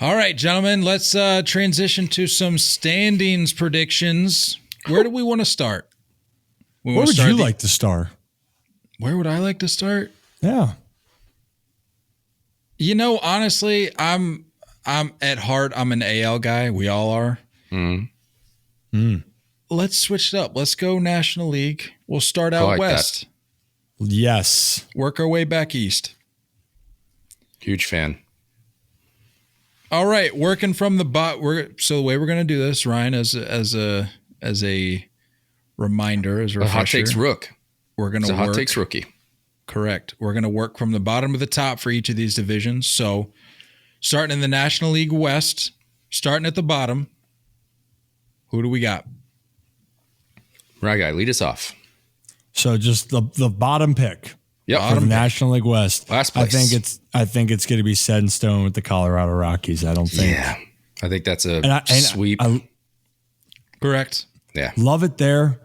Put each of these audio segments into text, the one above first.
All right, gentlemen, let's transition to some standings predictions. Where do we want to start? Where would you like to start? Where would I like to start? Yeah. You know, honestly, I'm at heart, I'm an AL guy. We all are. Let's switch it up. Let's go National League. We'll start out west. Yes. Work our way back east. Huge fan. All right, working from the so the way we're going to do this, Ryan, as a reminder, as a refresher, Hot Takes Rook. We're going to work. Hot Takes Rookie. Correct. We're going to work from the bottom to the top for each of these divisions. So, starting in the National League West, starting at the bottom, who do we got? Right guy, lead us off. So just the bottom pick. Yep. For the National League West. Last place. I think it's going to be set in stone with the Colorado Rockies. I don't think. Yeah. I think that's a sweep. Correct. Yeah. Love it there.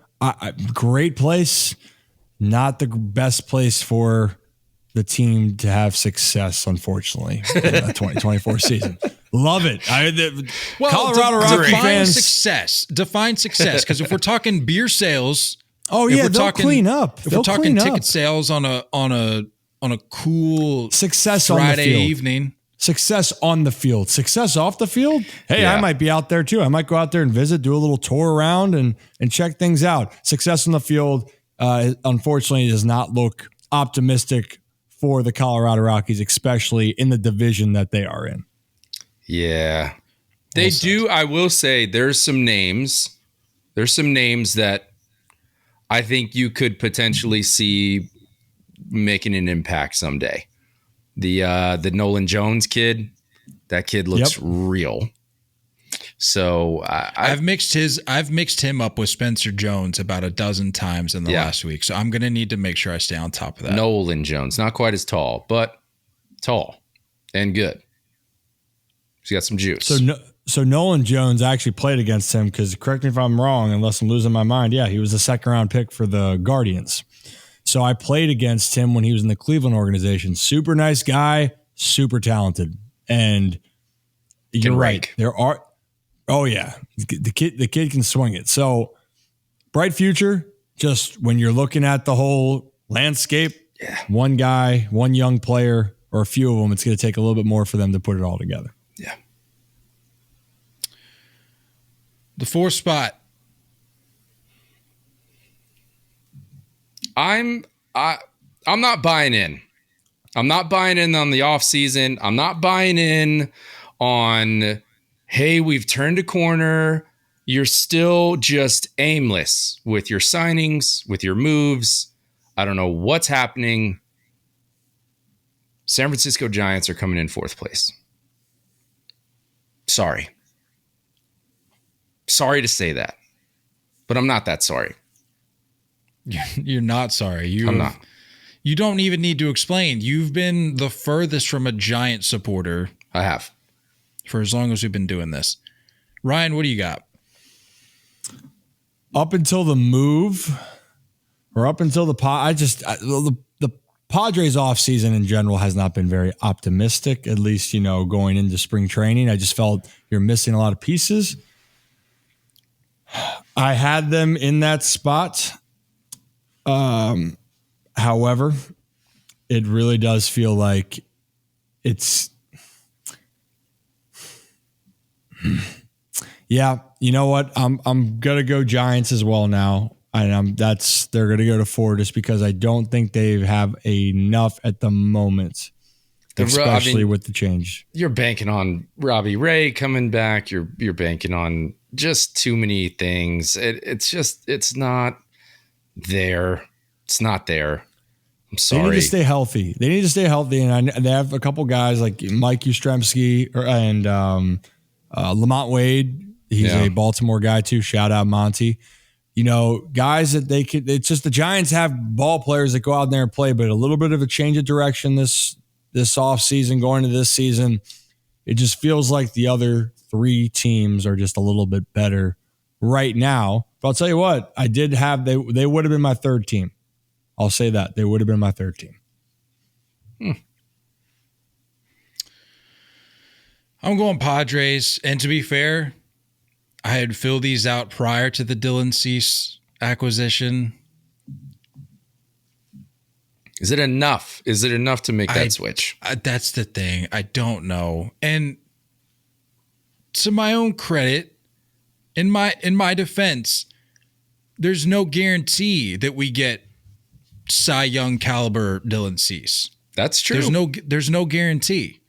Great place. Not the best place for the team to have success, unfortunately, in the 2024 season. Love it. Colorado Rockies fans. Define success. Because if we're talking beer sales. Oh yeah, they'll clean up. If we're talking ticket sales on a cool success Friday on the field. evening, success on the field, success off the field. Hey, yeah. I might be out there too. I might go out there and visit, do a little tour around, and check things out. Success on the field, unfortunately, does not look optimistic for the Colorado Rockies, especially in the division that they are in. Yeah, they do. I will say there's some names. There's some names that I think you could potentially see making an impact someday. The Nolan Jones kid, that kid looks real. So I've mixed him up with Spencer Jones about a dozen times in the last week. So I'm going to need to make sure I stay on top of that. Nolan Jones, not quite as tall, but tall and good. He's got some juice. So Nolan Jones actually played against him because, correct me if I'm wrong, unless I'm losing my mind. Yeah, he was a second-round pick for the Guardians. So I played against him when he was in the Cleveland organization. Super nice guy, super talented, and you're right. There are, the kid can swing it. So bright future. Just when you're looking at the whole landscape, one guy, one young player, or a few of them, it's going to take a little bit more for them to put it all together. Yeah. The 4th spot. I'm not buying in. I'm not buying in on the offseason. I'm not buying in on, hey, we've turned a corner. You're still just aimless with your signings, with your moves. I don't know what's happening. San Francisco Giants are coming in 4th place. Sorry to say that, but I'm not that sorry. You're not sorry. I'm not. You don't even need to explain. You've been the furthest from a Giant supporter. I have. For as long as we've been doing this. Ryan, what do you got? Up until the move, or up until the Padres offseason in general has not been very optimistic, at least, going into spring training. I just felt you're missing a lot of pieces. I had them in that spot. However, it really does feel like it's, yeah, you know what? I'm going to go Giants as well now. And they're going to go to 4 just because I don't think they have enough at the moment, especially with the change. You're banking on Robbie Ray coming back. You're banking on just too many things. It's not there. It's not there. I'm sorry. They need to stay healthy. And they have a couple guys like Mike Yastrzemski and Lamont Wade. He's a Baltimore guy too. Shout out Monty. Guys that they could. It's just the Giants have ball players that go out there and play, but a little bit of a change of direction this off season going into this season. It just feels like the other 3 teams are just a little bit better right now. But I'll tell you what, I did have they would have been my 3rd team. I'll say that they would have been my 3rd team. I'm going Padres. And to be fair, I had filled these out prior to the Dylan Cease acquisition. Is it enough? Is it enough to make that switch? That's the thing. I don't know. And to my own credit, in my defense, there's no guarantee that we get Cy Young caliber Dylan Cease. That's true. There's no guarantee.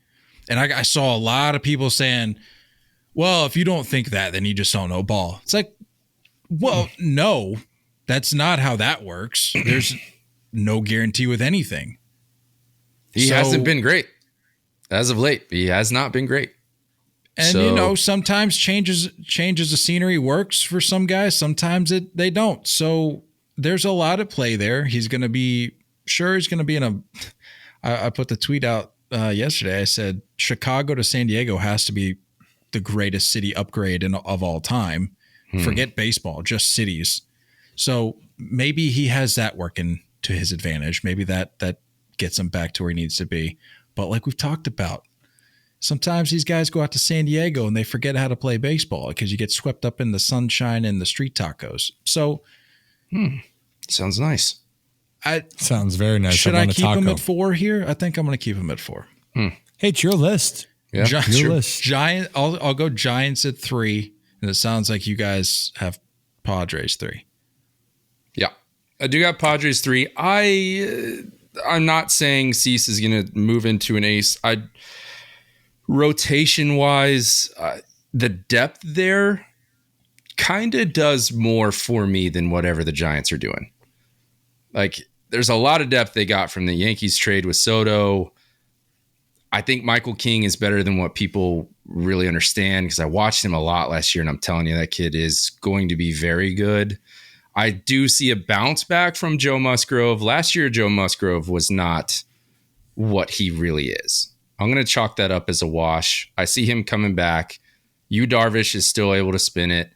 And I saw a lot of people saying, well, if you don't think that, then you just don't know ball. It's like, well, no, that's not how that works. There's no guarantee with anything. He hasn't been great as of late. He has not been great. And, sometimes changes of scenery works for some guys. Sometimes they don't. So there's a lot at play there. He's going to be in a – I put the tweet out yesterday. I said Chicago to San Diego has to be the greatest city upgrade of all time. Forget baseball, just cities. So maybe he has that working to his advantage. Maybe that gets him back to where he needs to be. But like we've talked about, sometimes these guys go out to San Diego and they forget how to play baseball because you get swept up in the sunshine and the street tacos. So sounds nice. Sounds very nice. Should I keep him at 4 here? I think I'm going to keep him at 4. Hey, it's your list. Yeah, your list. I'll go Giants at 3, and it sounds like you guys have Padres 3. Yeah, I do got Padres 3. I'm not saying Cease is going to move into an ace. Rotation wise, the depth there kind of does more for me than whatever the Giants are doing. Like, there's a lot of depth they got from the Yankees trade with Soto. I think Michael King is better than what people really understand because I watched him a lot last year, and I'm telling you, that kid is going to be very good. I do see a bounce back from Joe Musgrove. Last year, Joe Musgrove was not what he really is. I'm going to chalk that up as a wash. I see him coming back. Yu Darvish is still able to spin it.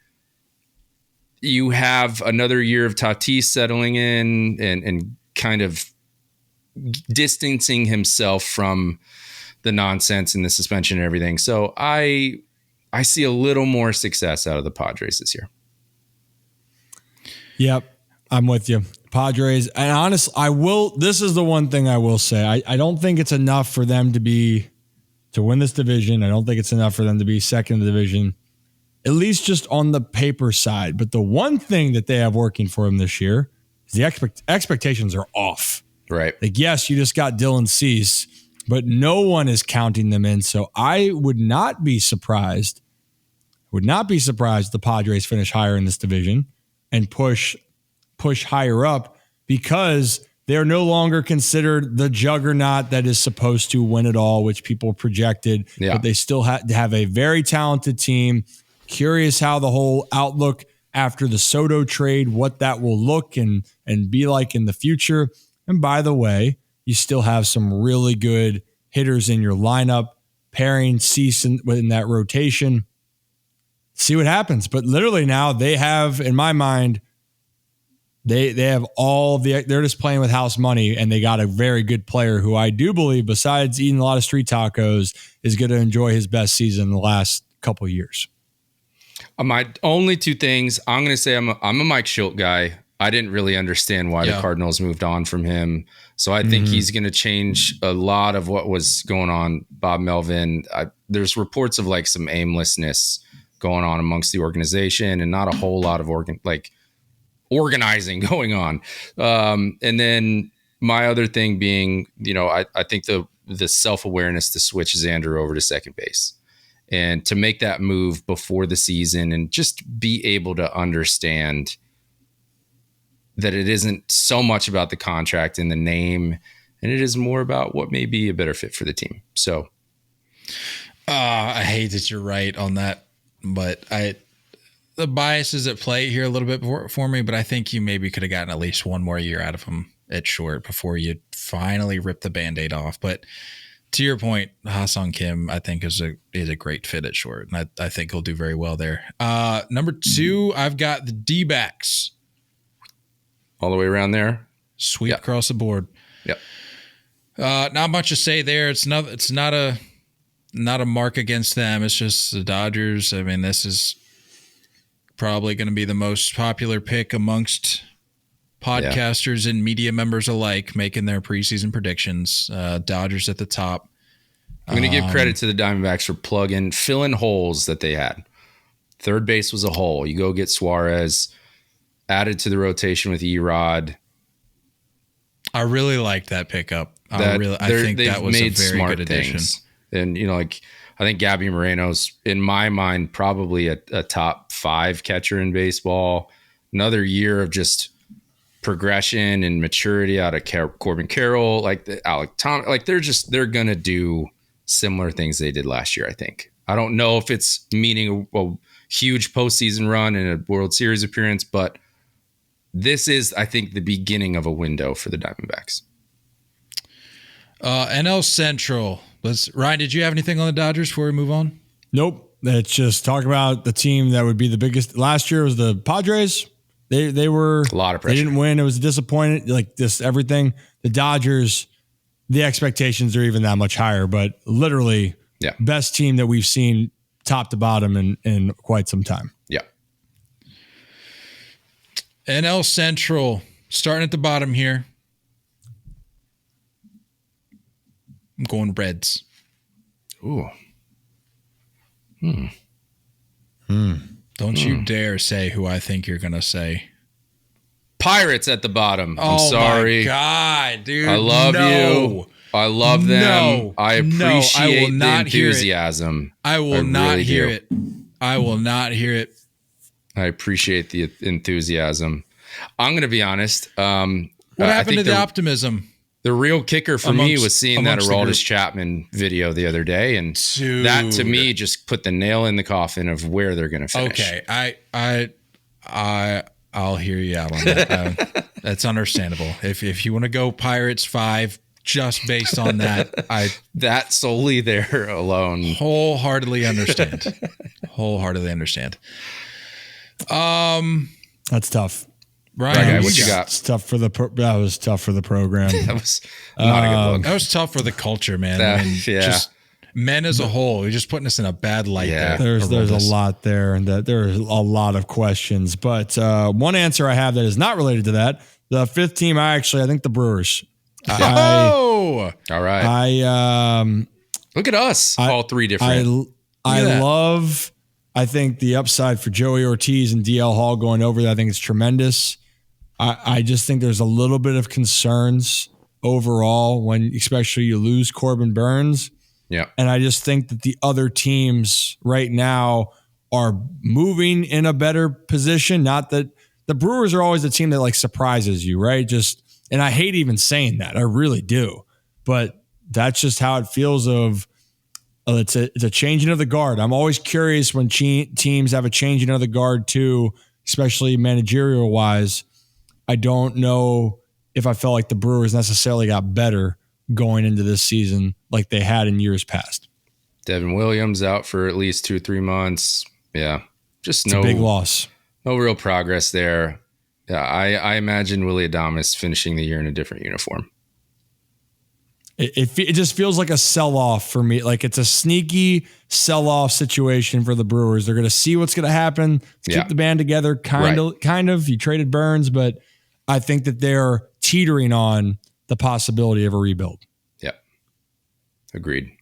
You have another year of Tatis settling in and kind of distancing himself from the nonsense and the suspension and everything. So I see a little more success out of the Padres this year. Yep, I'm with you. Padres. And honestly, this is the one thing I will say. I don't think it's enough for them to win this division. I don't think it's enough for them to be second in the division, at least just on the paper side. But the one thing that they have working for them this year is the expectations are off. Right. Like, yes, you just got Dylan Cease, but no one is counting them in. So I would not be surprised if the Padres finish higher in this division and push higher up because they're no longer considered the juggernaut that is supposed to win it all, which people projected. Yeah. But they still have a very talented team. Curious how the whole outlook after the Soto trade, what that will look and be like in the future. And by the way, you still have some really good hitters in your lineup, pairing Cease in that rotation. See what happens. But literally now they have, in my mind, they have they're just playing with house money, and they got a very good player who I do believe, besides eating a lot of street tacos, is going to enjoy his best season in the last couple of years. My only two things, I'm going to say I'm a Mike Schilt guy. I didn't really understand why the Cardinals moved on from him. So I think he's going to change a lot of what was going on. Bob Melvin, there's reports of like some aimlessness going on amongst the organization and not a whole lot of organizing going on. And then my other thing being, I think the self-awareness to switch Xander over to second base and to make that move before the season and just be able to understand that it isn't so much about the contract and the name, and it is more about what may be a better fit for the team. So I hate that you're right on that, but the bias is at play here a little bit for me, but I think you maybe could have gotten at least one more year out of him at short before you finally rip the Band-Aid off. But to your point, Ha-Seong Kim, I think is a great fit at short, and I think he'll do very well there. Number 2, I've got the D-backs. All the way around there. Sweep across the board. Yep. Not much to say there. It's not a not a mark against them. It's just the Dodgers. I mean, this is probably going to be the most popular pick amongst podcasters and media members alike making their preseason predictions. Dodgers at the top. I'm going to give credit to the Diamondbacks for filling holes that they had. Third base was a hole. You go get Suarez, added to the rotation with Erod. I really liked that pickup. I think that was a very good addition. Things. And, I think Gabby Moreno's, in my mind, probably a top 5 catcher in baseball. Another year of just progression and maturity out of Corbin Carroll, like Alec Thomas. Like they're going to do similar things they did last year, I think. I don't know if it's meaning a huge postseason run and a World Series appearance, but this is, I think, the beginning of a window for the Diamondbacks. NL Central. Ryan, did you have anything on the Dodgers before we move on? Nope. Let's just talk about the team that would be the biggest. Last year was the Padres. They were a lot of pressure. They didn't win. It was disappointing. Like this, everything. The Dodgers, the expectations are even that much higher. But literally, best team that we've seen top to bottom in quite some time. Yeah. NL Central, starting at the bottom here. I'm going Reds. Ooh. Don't you dare say who I think you're going to say. Pirates at the bottom. I'm sorry. Oh, my God, dude. I love you. I love them. I appreciate the enthusiasm. I will not hear it. I will not hear it. I appreciate the enthusiasm. I'm going to be honest. What happened to the optimism? The real kicker for me was seeing that Aroldis Chapman video the other day, and that to me just put the nail in the coffin of where they're going to finish. Okay, I'll hear you out on that. That's understandable. If you want to go Pirates 5, just based on that, that solely there alone, wholeheartedly understand. That's tough. Ryan, what you got? It's tough for that was tough for the program. That was not a good look. That was tough for the culture, man. Just men as a whole, you're just putting us in a bad light there. There's a lot there, and that there's a lot of questions. But one answer I have that is not related to that. The 5th team, I think the Brewers. All right. Look at us. All 3 different. I think the upside for Joey Ortiz and DL Hall going over there, I think it's tremendous. I just think there's a little bit of concerns overall when especially you lose Corbin Burns. Yeah. And I just think that the other teams right now are moving in a better position. Not that the Brewers are always the team that like surprises you, right? And I hate even saying that. I really do. But that's just how it feels it's a changing of the guard. I'm always curious when teams have a changing of the guard too, especially managerial wise. I don't know if I felt like the Brewers necessarily got better going into this season like they had in years past. Devin Williams out for at least 2-3 months. Yeah. It's a big loss. No real progress there. Yeah, I imagine Willy Adames finishing the year in a different uniform. It just feels like a sell-off for me. Like it's a sneaky sell-off situation for the Brewers. They're going to see what's going to happen. Keep the band together. Kind of. You traded Burns, but I think that they're teetering on the possibility of a rebuild. Yep. Agreed.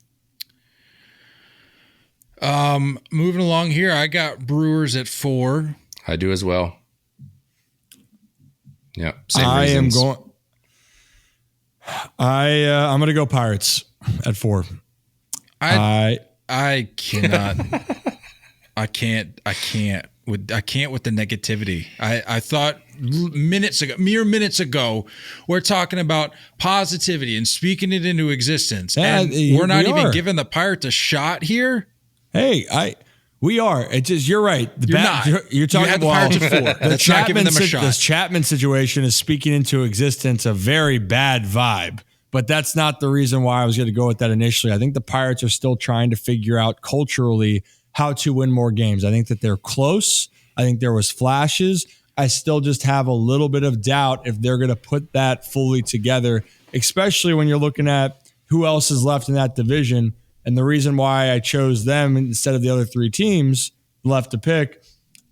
Moving along here, I got Brewers at 4. I do as well. Yep. I'm going to go Pirates at 4. I cannot. I can't with the negativity. I thought mere minutes ago, we're talking about positivity and speaking it into existence. And we're not even giving the Pirates a shot here. Hey, we are. It's just, you're right. You're talking about the Pirates at 4. That's not giving them a shot. This Chapman situation is speaking into existence a very bad vibe. But that's not the reason why I was going to go with that initially. I think the Pirates are still trying to figure out culturally how to win more games. I think that they're close. I think there was flashes. I still just have a little bit of doubt if they're going to put that fully together, especially when you're looking at who else is left in that division. And the reason why I chose them instead of the other 3 teams left to pick,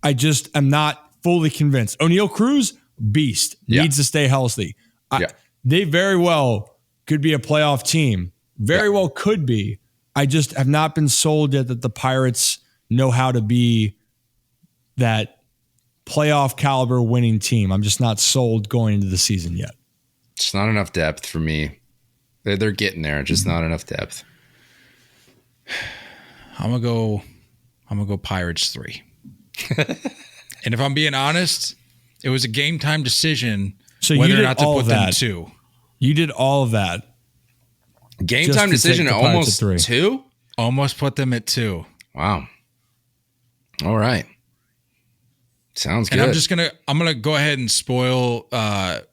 I just am not fully convinced. O'Neal Cruz, beast, needs to stay healthy. They very well could be a playoff team. Very well could be. I just have not been sold yet that the Pirates know how to be that playoff caliber winning team. I'm just not sold going into the season yet. It's not enough depth for me. They're getting there, just not enough depth. I'm gonna go Pirates 3. And if I'm being honest, it was a game time decision whether or not to put them 2. You did all of that. Game time decision at almost 2? Almost put them at 2. Wow. All right. Sounds good. And I'm gonna go ahead and spoil the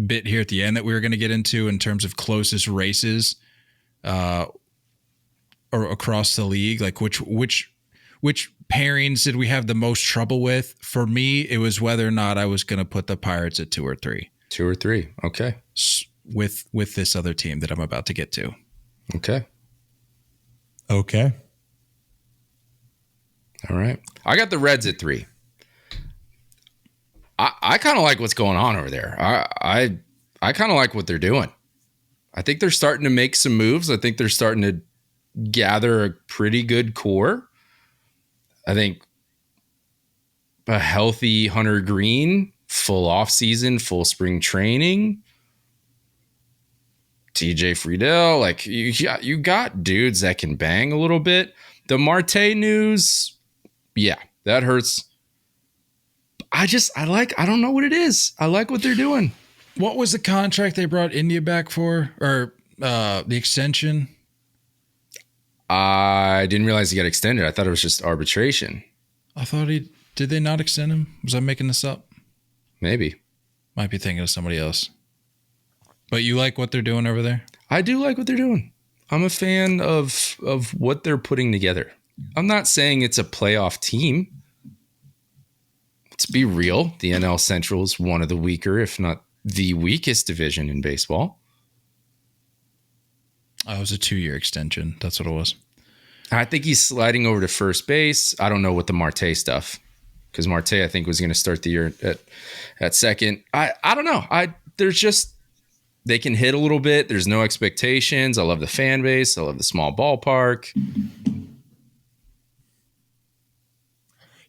bit here at the end that we were gonna get into in terms of closest races or across the league. Like which pairings did we have the most trouble with? For me, it was whether or not I was gonna put the Pirates at 2 or 3. 2 or 3. Okay. With this other team that I'm about to get to. Okay. All right. I got the Reds at 3. I kind of like what's going on over there. I kind of like what they're doing. I think they're starting to make some moves. I think they're starting to gather a pretty good core. I think a healthy Hunter Green, full off season, full spring training. TJ Friedel, like you got dudes that can bang a little bit. The Marte news, that hurts. I don't know what it is. I like what they're doing. What was the contract they brought India back for, or the extension? I didn't realize he got extended. I thought it was just arbitration. I thought did they not extend him? Was I making this up? Maybe. Might be thinking of somebody else. But you like what they're doing over there? I do like what they're doing. I'm a fan of what they're putting together. I'm not saying it's a playoff team. Let's be real. The NL Central is one of the weaker, if not the weakest division in baseball. It was a 2-year extension. That's what it was. I think he's sliding over to first base. I don't know what the Marte stuff, because Marte, I think, was going to start the year at second. I don't know. They can hit a little bit. There's no expectations. I love the fan base. I love the small ballpark.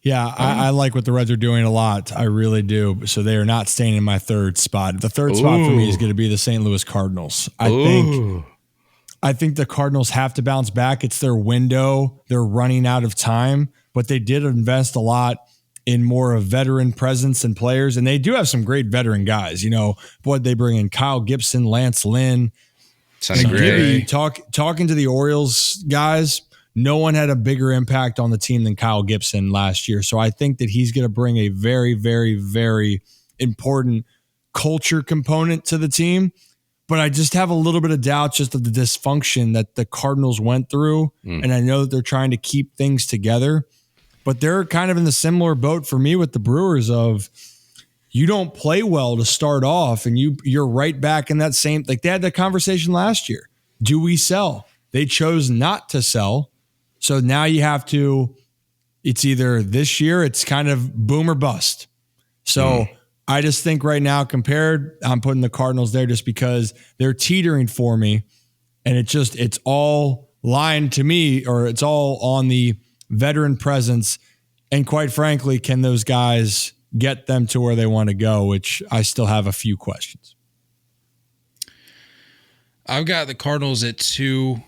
Yeah, I like what the Reds are doing a lot. I really do. So they are not staying in my 3rd spot. The 3rd spot for me is going to be the St. Louis Cardinals. I think the Cardinals have to bounce back. It's their window. They're running out of time, but they did invest a lot in more of veteran presence and players. And they do have some great veteran guys. They bring in Kyle Gibson, Lance Lynn, Sonny Gray. Talking to the Orioles guys, no one had a bigger impact on the team than Kyle Gibson last year. So I think that he's going to bring a very, very, very important culture component to the team. But I just have a little bit of doubt just of the dysfunction that the Cardinals went through. And I know that they're trying to keep things together. But they're kind of in the similar boat for me with the Brewers of you don't play well to start off and you're right back in that same, like they had that conversation last year. Do we sell? They chose not to sell. So now you have to, it's either this year, it's kind of boom or bust. So I just think right now I'm putting the Cardinals there just because they're teetering for me. And it's all lying to me, or it's all on the veteran presence. And quite frankly, can those guys get them to where they want to go, which I still have a few questions. I've got the Cardinals at 2.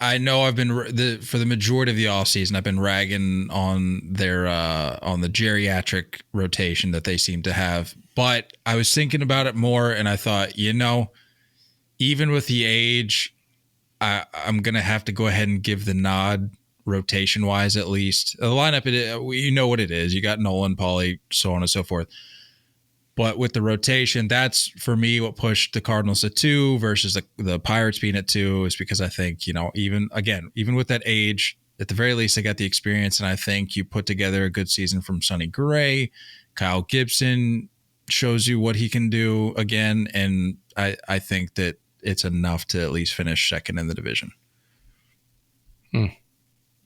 I know I've been for the majority of the offseason, I've been ragging on their on the geriatric rotation that they seem to have. But I was thinking about it more, and I thought, even with the age, I'm going to have to go ahead and give the nod rotation-wise at least. The lineup, you know what it is. You got Nolan, Pauly, so on and so forth. But with the rotation, that's, for me, what pushed the Cardinals at 2 versus the Pirates being at 2 is because I think, even with that age, at the very least, they got the experience. And I think you put together a good season from Sonny Gray, Kyle Gibson. shows you what he can do again, and I think that it's enough to at least finish second in the division. A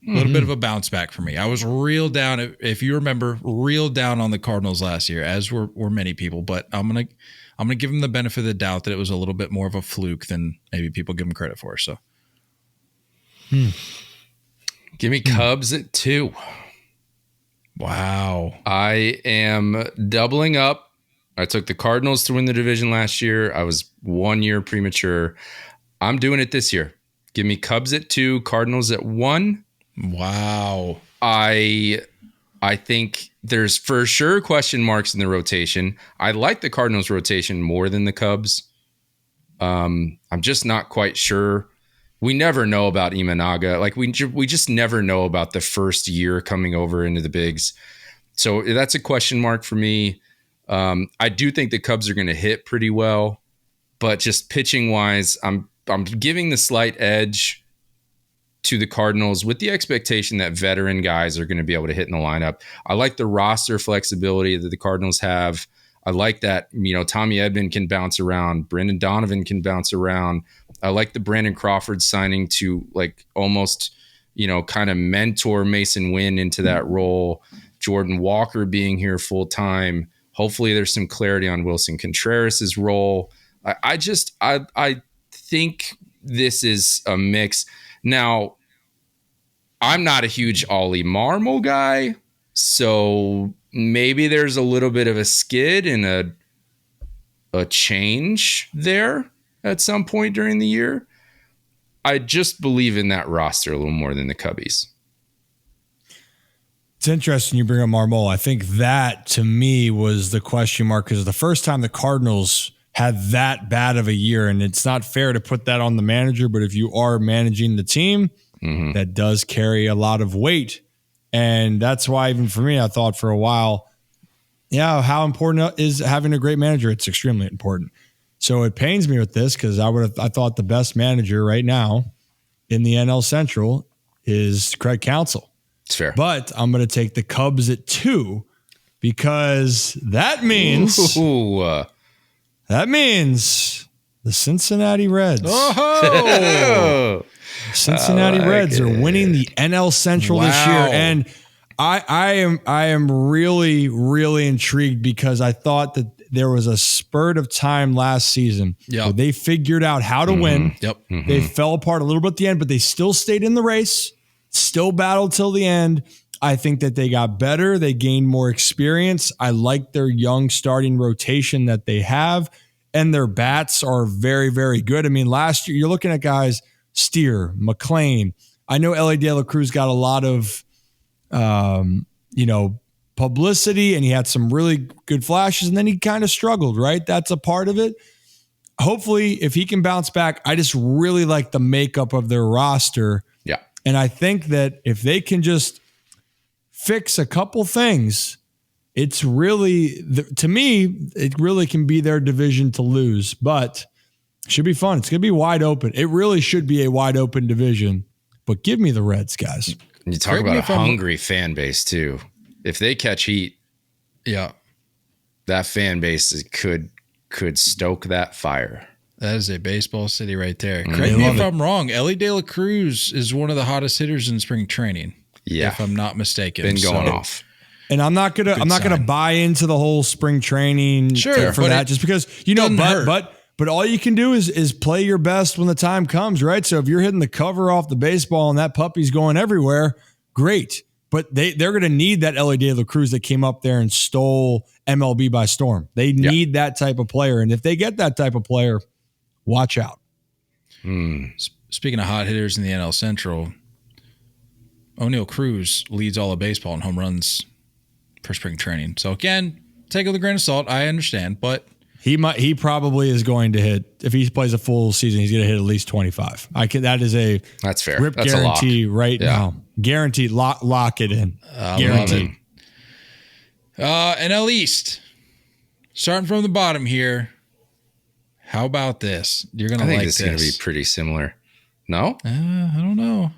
little bit of a bounce back for me. I was real down, if you remember, real down on the Cardinals last year, as were many people. But I'm gonna give them the benefit of the doubt that it was a little bit more of a fluke than maybe people give them credit for. So, give me Cubs at 2. Wow, I am doubling up. I took the Cardinals to win the division last year. I was 1 year premature. I'm doing it this year. Give me Cubs at 2, Cardinals at 1. Wow. I think there's for sure question marks in the rotation. I like the Cardinals rotation more than the Cubs. I'm just not quite sure. We never know about Imanaga. Like we just never know about the first year coming over into the bigs. So that's a question mark for me. I do think the Cubs are going to hit pretty well, but just pitching wise, I'm giving the slight edge to the Cardinals with the expectation that veteran guys are going to be able to hit in the lineup. I like the roster flexibility that the Cardinals have. I like that, Tommy Edman can bounce around. Brendan Donovan can bounce around. I like the Brandon Crawford signing to like almost, kind of mentor Mason Wynn into that role. Jordan Walker being here full time. Hopefully there's some clarity on Wilson Contreras' role. I think this is a mix. Now, I'm not a huge Ollie Marmol guy, so maybe there's a little bit of a skid and a change there at some point during the year. I just believe in that roster a little more than the Cubbies. It's interesting you bring up Marmol. I think that, to me, was the question mark because the first time the Cardinals had that bad of a year, and it's not fair to put that on the manager, but if you are managing the team, that does carry a lot of weight. And that's why, even for me, I thought for a while, how important is having a great manager? It's extremely important. So it pains me with this because I thought the best manager right now in the NL Central is Craig Counsell. It's fair. But I'm going to take the Cubs at 2 because that means the Cincinnati Reds. Oh, Cincinnati Reds are winning the NL Central this year. And I am really, really intrigued because I thought that there was a spurt of time last season where they figured out how to win. They fell apart a little bit at the end, but they still stayed in the race. Still battled till the end. I think that they got better. They gained more experience. I like their young starting rotation that they have, and their bats are very, very good. I mean, last year, you're looking at guys, Steer, McLean. I know Ellie De La Cruz got a lot of, publicity, and he had some really good flashes, and then he kind of struggled, right? That's a part of it. Hopefully, if he can bounce back, I just really like the makeup of their roster. Yeah. And I think that if they can just fix a couple things, it's really, to me, it really can be their division to lose, but it should be fun. It's going to be wide open. It really should be a wide open division, but give me the Reds, guys. You talk about a hungry fan base too. If they catch heat, that fan base could stoke that fire. That is a baseball city right there. Correct me if I'm wrong. Ellie De La Cruz is one of the hottest hitters in spring training. Yeah, if I'm not mistaken, been going off. And I'm not gonna buy into the whole spring training for that, just because but all you can do is play your best when the time comes, right? So if you're hitting the cover off the baseball and that puppy's going everywhere, great. But they're going to need that Ellie De La Cruz that came up there and stole MLB by storm. They need that type of player, and if they get that type of player, watch out. Speaking of hot hitters in the NL Central, O'Neal Cruz leads all of baseball in home runs for spring training. So again, take it with a grain of salt. I understand, but he probably is going to hit, if he plays a full season, he's going to hit at least 25. That's fair. Rip That's guarantee right now. Guaranteed. Lock it in. Guaranteed. NL East. Starting from the bottom here. How about this? You're going to like this. I think this is going to be pretty similar. No? I don't know.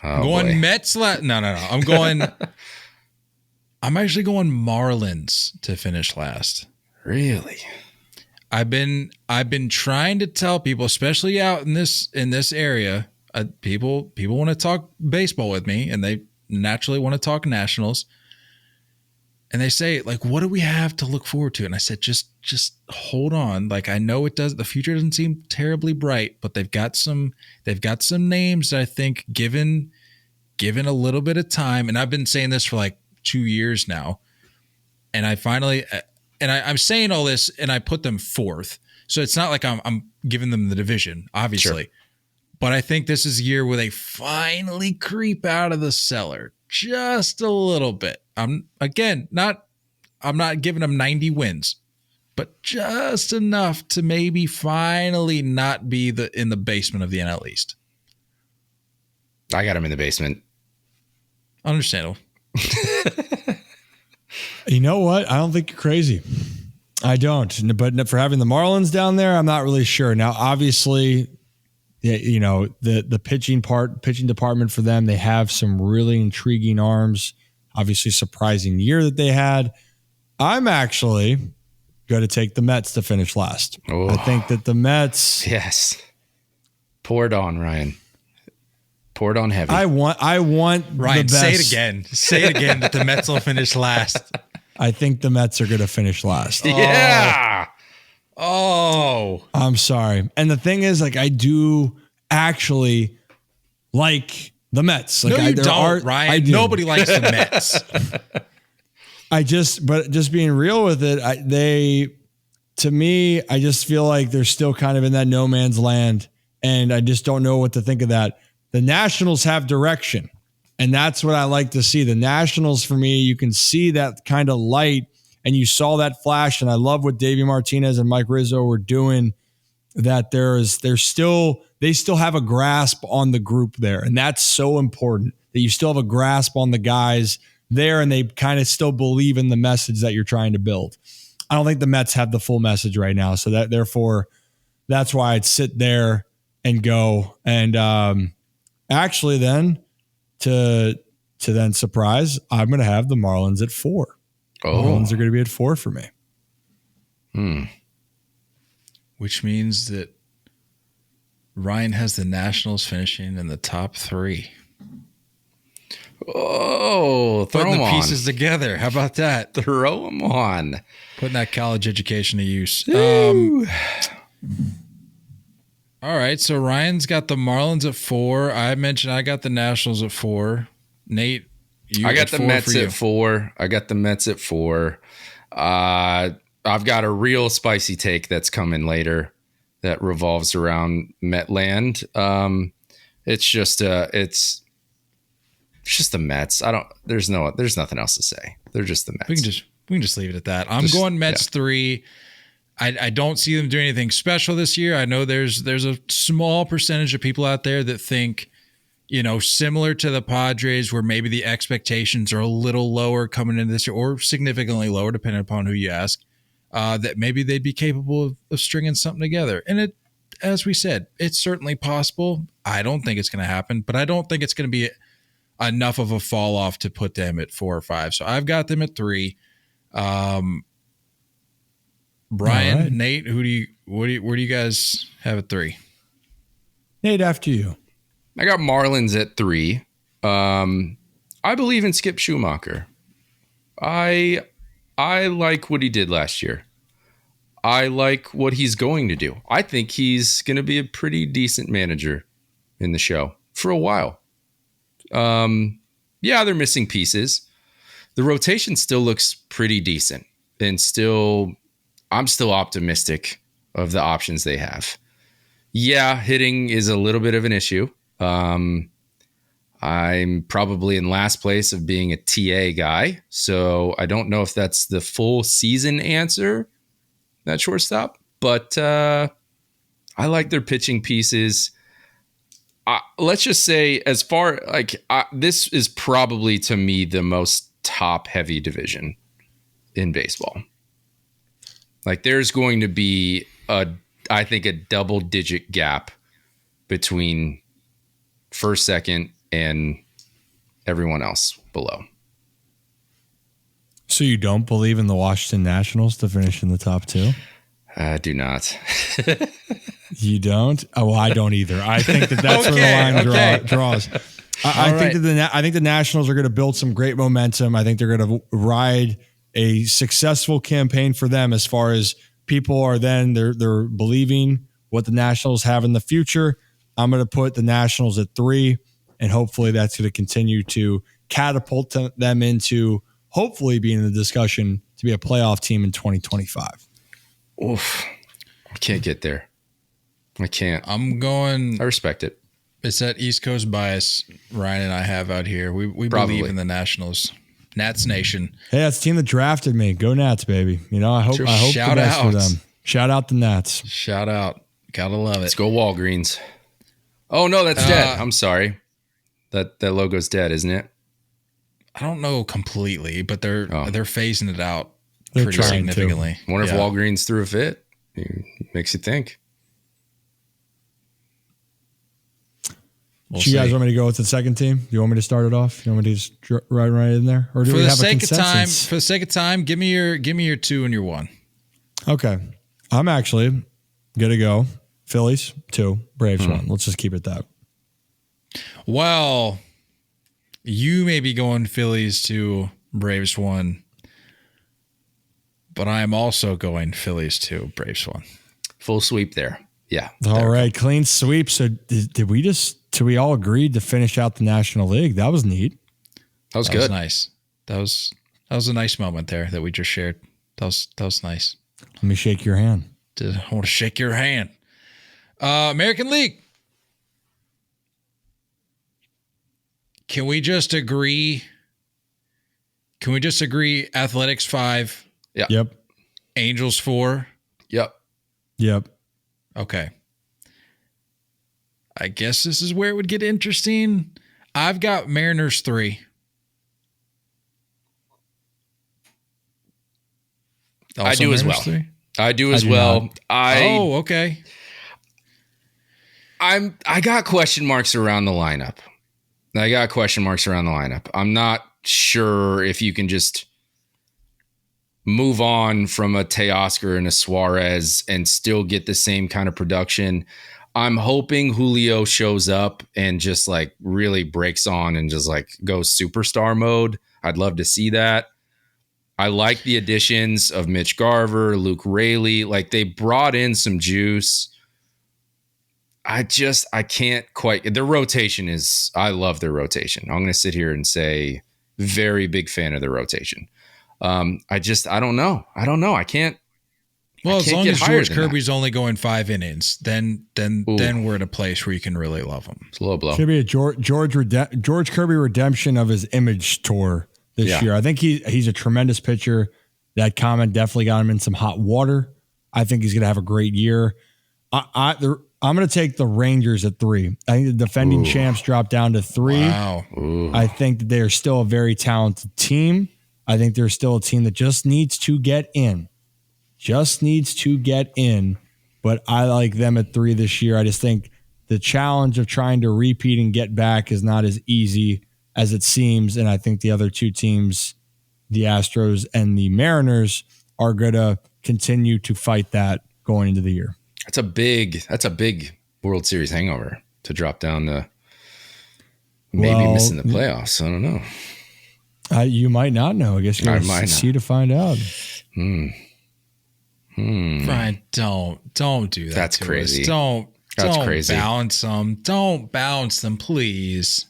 I'm going Mets. No. I'm going I'm actually going Marlins to finish last. Really? I've been trying to tell people, especially out in this area, people want to talk baseball with me, and they naturally want to talk Nationals. And they say, like, what do we have to look forward to? And I said, just hold on. Like, I know the future doesn't seem terribly bright, but they've got some names that I think given a little bit of time, and I've been saying this for like 2 years now, and I finally, and I'm saying all this, and I put them fourth. So it's not like I'm giving them the division, obviously. Sure. But I think this is a year where they finally creep out of the cellar just a little bit. I'm not giving them 90 wins, but just enough to maybe finally not be in the basement of the NL East. I got them in the basement. Understandable. You know what? I don't think you're crazy. I don't. But for having the Marlins down there, I'm not really sure. Now, obviously, you know, the pitching department for them, they have some really intriguing arms. Obviously, surprising year that they had. I'm actually going to take the Mets to finish last. Oh. I think that the Mets. Yes. Pour it on, Ryan. Pour it on heavy. I want Ryan, the best. Say it again. Say it again that the Mets will finish last. I think the Mets are going to finish last. Yeah. Oh. I'm sorry. And the thing is, like, I do actually like the Mets. Like, no, you don't, Ryan. Nobody likes the Mets. But just being real with it, to me, I just feel like they're still kind of in that no man's land, and I just don't know what to think of that. The Nationals have direction, and that's what I like to see. The Nationals, for me, you can see that kind of light, and you saw that flash, and I love what Davey Martinez and Mike Rizzo were doing, that they still have a grasp on the group there, and that's so important, that you still have a grasp on the guys there, and they kind of still believe in the message that you're trying to build. I don't think the Mets have the full message right now, so therefore that's why I'd sit there and go. And actually, then to then surprise, I'm going to have the Marlins at 4. Oh. Marlins are going to be at 4 for me. Which means that Ryan has the Nationals finishing in the top 3. Oh, putting the pieces together. How about that? Throw them on. Putting that college education to use. All right, so Ryan's got the Marlins at 4. I mentioned I got the Nationals at 4. Nate, I got the Mets at 4. I got the Mets at 4. I've got a real spicy take that's coming later that revolves around Metland. It's just the Mets. There's nothing else to say. They're just the Mets. We can just leave it at that. I'm going Mets 3. I don't see them doing anything special this year. I know there's a small percentage of people out there that think, you know, similar to the Padres, where maybe the expectations are a little lower coming into this year, or significantly lower, depending upon who you ask, that maybe they'd be capable of stringing something together. And as we said, it's certainly possible. I don't think it's going to happen, but I don't think it's going to be enough of a fall off to put them at 4 or 5. So I've got them at 3. Brian, right. Nate, where do you guys have at 3? Nate, after you. I got Marlins at 3. I believe in Skip Schumacher. I like what he did last year. I like what he's going to do. I think he's going to be a pretty decent manager in the show for a while. Yeah, they're missing pieces. The rotation still looks pretty decent, and I'm still optimistic of the options they have. Yeah, hitting is a little bit of an issue. I'm probably in last place of being a TA guy, so I don't know if that's the full season answer, that shortstop, but I like their pitching pieces. Let's just say, as far this is probably to me the most top heavy division in baseball. Like, there's going to be I think a double digit gap between first, second, and everyone else below. So you don't believe in the Washington Nationals to finish in the top 2? I do not. You don't? Oh, well, I don't either. I think that's where the line draws. I think the Nationals are going to build some great momentum. I think they're going to ride a successful campaign for them as far as people are they're believing what the Nationals have in the future. I'm going to put the Nationals at 3, and hopefully that's going to continue to catapult them into hopefully being in the discussion to be a playoff team in 2025. Oof. I can't get there. I can't. I respect it. It's that East Coast bias Ryan and I have out here. We believe in the Nationals. Nats Nation. Hey, that's the team that drafted me. Go Nats, baby. I hope the best for them. Shout out the Nats. Shout out. Gotta love it. Let's go Walgreens. Oh, no, that's dead. I'm sorry. That logo's dead, isn't it? I don't know completely, but they're phasing it out pretty significantly. Wonder if Walgreens threw a fit. It makes you think. Do you guys want me to go with the second team? Do you want me to start it off? You want me to just right in there, or do we have a consensus? For the sake of time, give me your 2 and your 1. Okay, I'm actually gonna go Phillies 2, Braves 1. Let's just keep it that. Well, you may be going Phillies 2, Braves 1, but I am also going Phillies 2, Braves 1. Full sweep there. Yeah. All right, clean sweep. So did we all agree to finish out the National League? That was neat. That was good. Was nice. That was a nice moment there that we just shared. That was nice. Let me shake your hand. I want to shake your hand. American League. Can we just agree? Athletics 5. Yeah. Yep. Angels 4. Yep. Okay. I guess this is where it would get interesting. I've got Mariners 3. Also I do Mariners as well. 3? I do as well. Okay. I got question marks around the lineup. I'm not sure if you can just move on from a Teoscar and a Suarez and still get the same kind of production. I'm hoping Julio shows up and just like really breaks on and just like goes superstar mode. I'd love to see that. I like the additions of Mitch Garver, Luke Raley. Like they brought in some juice. I can't quite. Their rotation I love their rotation. I'm going to sit here and say very big fan of their rotation. I don't know. I can't. Well, as long as George Kirby's only going 5 innings, then we're at a place where you can really love him. It's a low blow. Should be a George Kirby redemption of his image tour this year. I think he's a tremendous pitcher. That comment definitely got him in some hot water. I think he's going to have a great year. I'm going to take the Rangers at 3. I think the defending champs dropped down to 3. Wow. I think that they are still a very talented team. I think they're still a team that just needs to get in. But I like them at 3 this year. I just think the challenge of trying to repeat and get back is not as easy as it seems. And I think the other 2 teams, the Astros and the Mariners, are going to continue to fight that going into the year. That's a big World Series hangover to drop down to maybe missing the playoffs. I don't know. You might not know. I guess you're going to see to find out. Brian, don't do that. That's crazy. Don't crazy. Bounce them. Don't bounce them, please.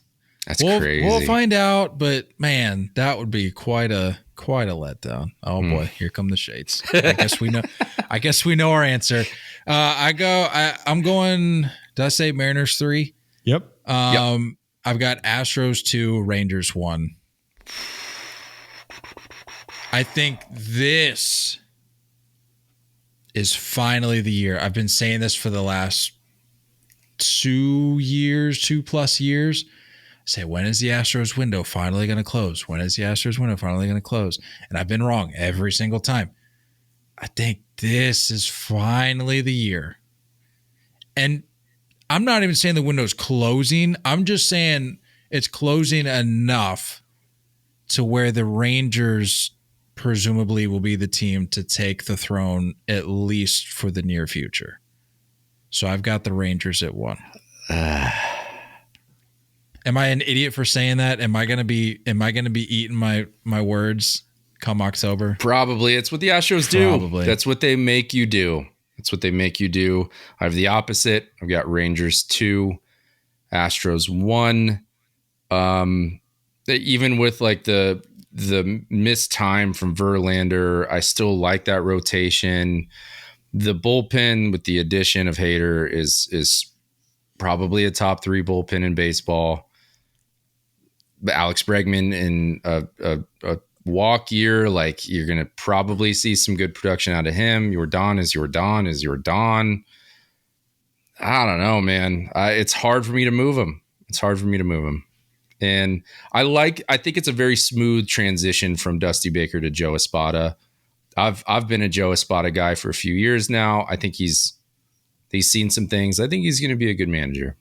That's crazy. We'll find out, but man, that would be quite a letdown. Oh boy, here come the shades. I guess we know our answer. I'm going. Did I say Mariners 3? Yep. I've got Astros 2, Rangers 1. I think this is finally the year. I've been saying this for the last 2 plus years. I say, when is the Astros window finally going to close? And I've been wrong every single time. I think this is finally the year. And I'm not even saying the window's closing. I'm just saying it's closing enough to where the Rangers presumably will be the team to take the throne at least for the near future. So I've got the Rangers at 1. Am I an idiot for saying that? Am I gonna be eating my words come October? Probably. It's what the Astros do. That's what they make you do. I have the opposite. I've got Rangers 2, Astros 1. Even with like the missed time from Verlander, I still like that rotation. The bullpen with the addition of Hader is probably a top 3 bullpen in baseball. But Alex Bregman in a walk year, like you're going to probably see some good production out of him. Jordan is Jordan. I don't know, man. It's hard for me to move him. And I think it's a very smooth transition from Dusty Baker to Joe Espada. I've been a Joe Espada guy for a few years now. I think he's seen some things. I think he's going to be a good manager.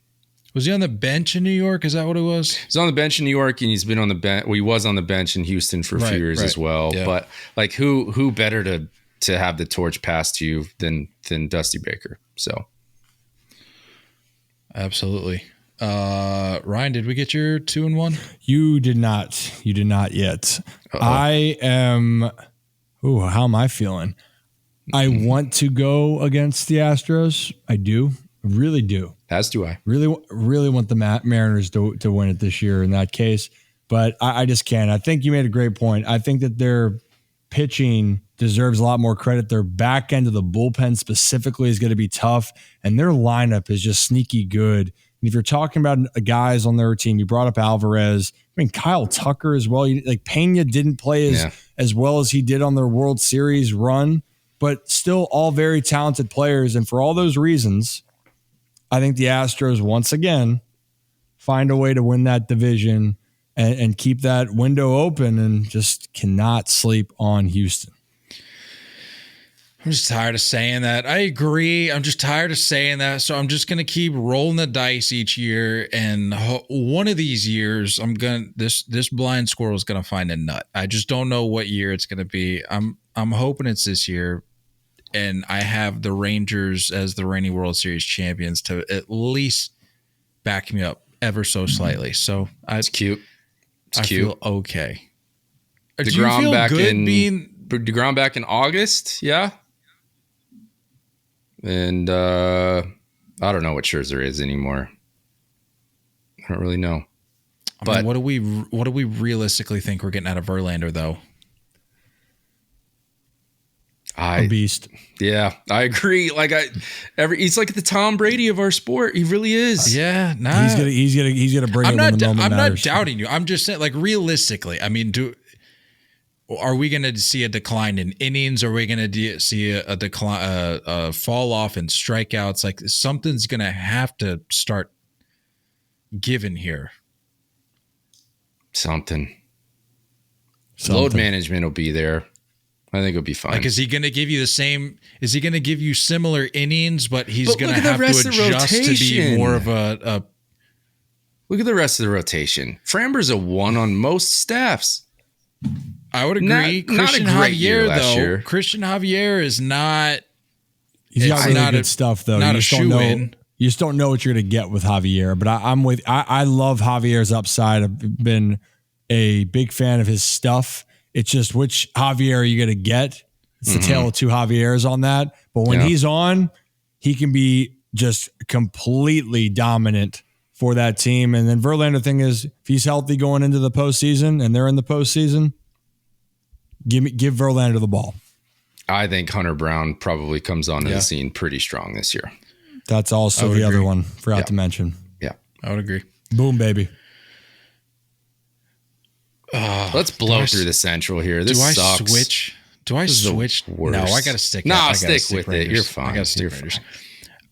Was he on the bench in New York? Is that what it was? He's on the bench in New York, and he's been on the bench. Well, he was on the bench in Houston for a few years as well. Yeah. But like, who better to have the torch passed to you than Dusty Baker? So, absolutely. Ryan, did we get your 2 and 1? You did not. You did not yet. Uh-oh. I am. Ooh, how am I feeling? I want to go against the Astros. I do. I really do. As do I. Really want the Mariners to win it this year in that case. But I just can't. I think you made a great point. I think that their pitching deserves a lot more credit. Their back end of the bullpen specifically is going to be tough. And their lineup is just sneaky good. And if you're talking about guys on their team, you brought up Alvarez. I mean, Kyle Tucker as well. Like Pena didn't play as well as he did on their World Series run, but still all very talented players. And for all those reasons, I think the Astros once again find a way to win that division and keep that window open and just cannot sleep on Houston. I'm just tired of saying that. I agree. I'm just tired of saying that. So I'm just going to keep rolling the dice each year. And one of these years, this blind squirrel is going to find a nut. I just don't know what year it's going to be. I'm hoping it's this year. And I have the Rangers as the reigning World Series champions to at least back me up ever so slightly. So it's cute. I feel okay. DeGrom, do you feel back good DeGrom back in August? Yeah. And I don't know what Scherzer is anymore. I don't really know. But what do we realistically think we're getting out of Verlander though? A beast. Yeah, I agree. Like he's like the Tom Brady of our sport. He really is. Yeah, he's gonna bring it when the moment matters. I'm not doubting you. I'm just saying, like realistically. I mean, are we going to see a decline in innings? Are we going to see a decline, a fall off in strikeouts? Like something's going to have to start giving here. Something. Load management will be there. I think it'll be fine. Like, is he going to give you the same? Is he going to give you similar innings, but he's going to have to adjust to be more of a? Look at the rest of the rotation. Framber's a 1 on most staffs. I would agree. Christian Javier, though. Christian Javier is not. He's got really good stuff, though. Not a shoe-in. You just don't know what you're going to get with Javier. But I love Javier's upside. I've been a big fan of his stuff. It's just which Javier are you going to get? It's the tale of two Javiers on that. But when he's on, he can be just completely dominant for that team. And then Verlander thing is, if he's healthy going into the postseason and they're in the postseason, give Verlander the ball. I think Hunter Brown probably comes onto the scene pretty strong this year. That's also the other one. Forgot to mention. Yeah, I would agree. Boom, baby. Let's blow through the Central here. This sucks. Do I switch? No, I got to stick. No, stick with it. You're fine. I got to stick Raiders.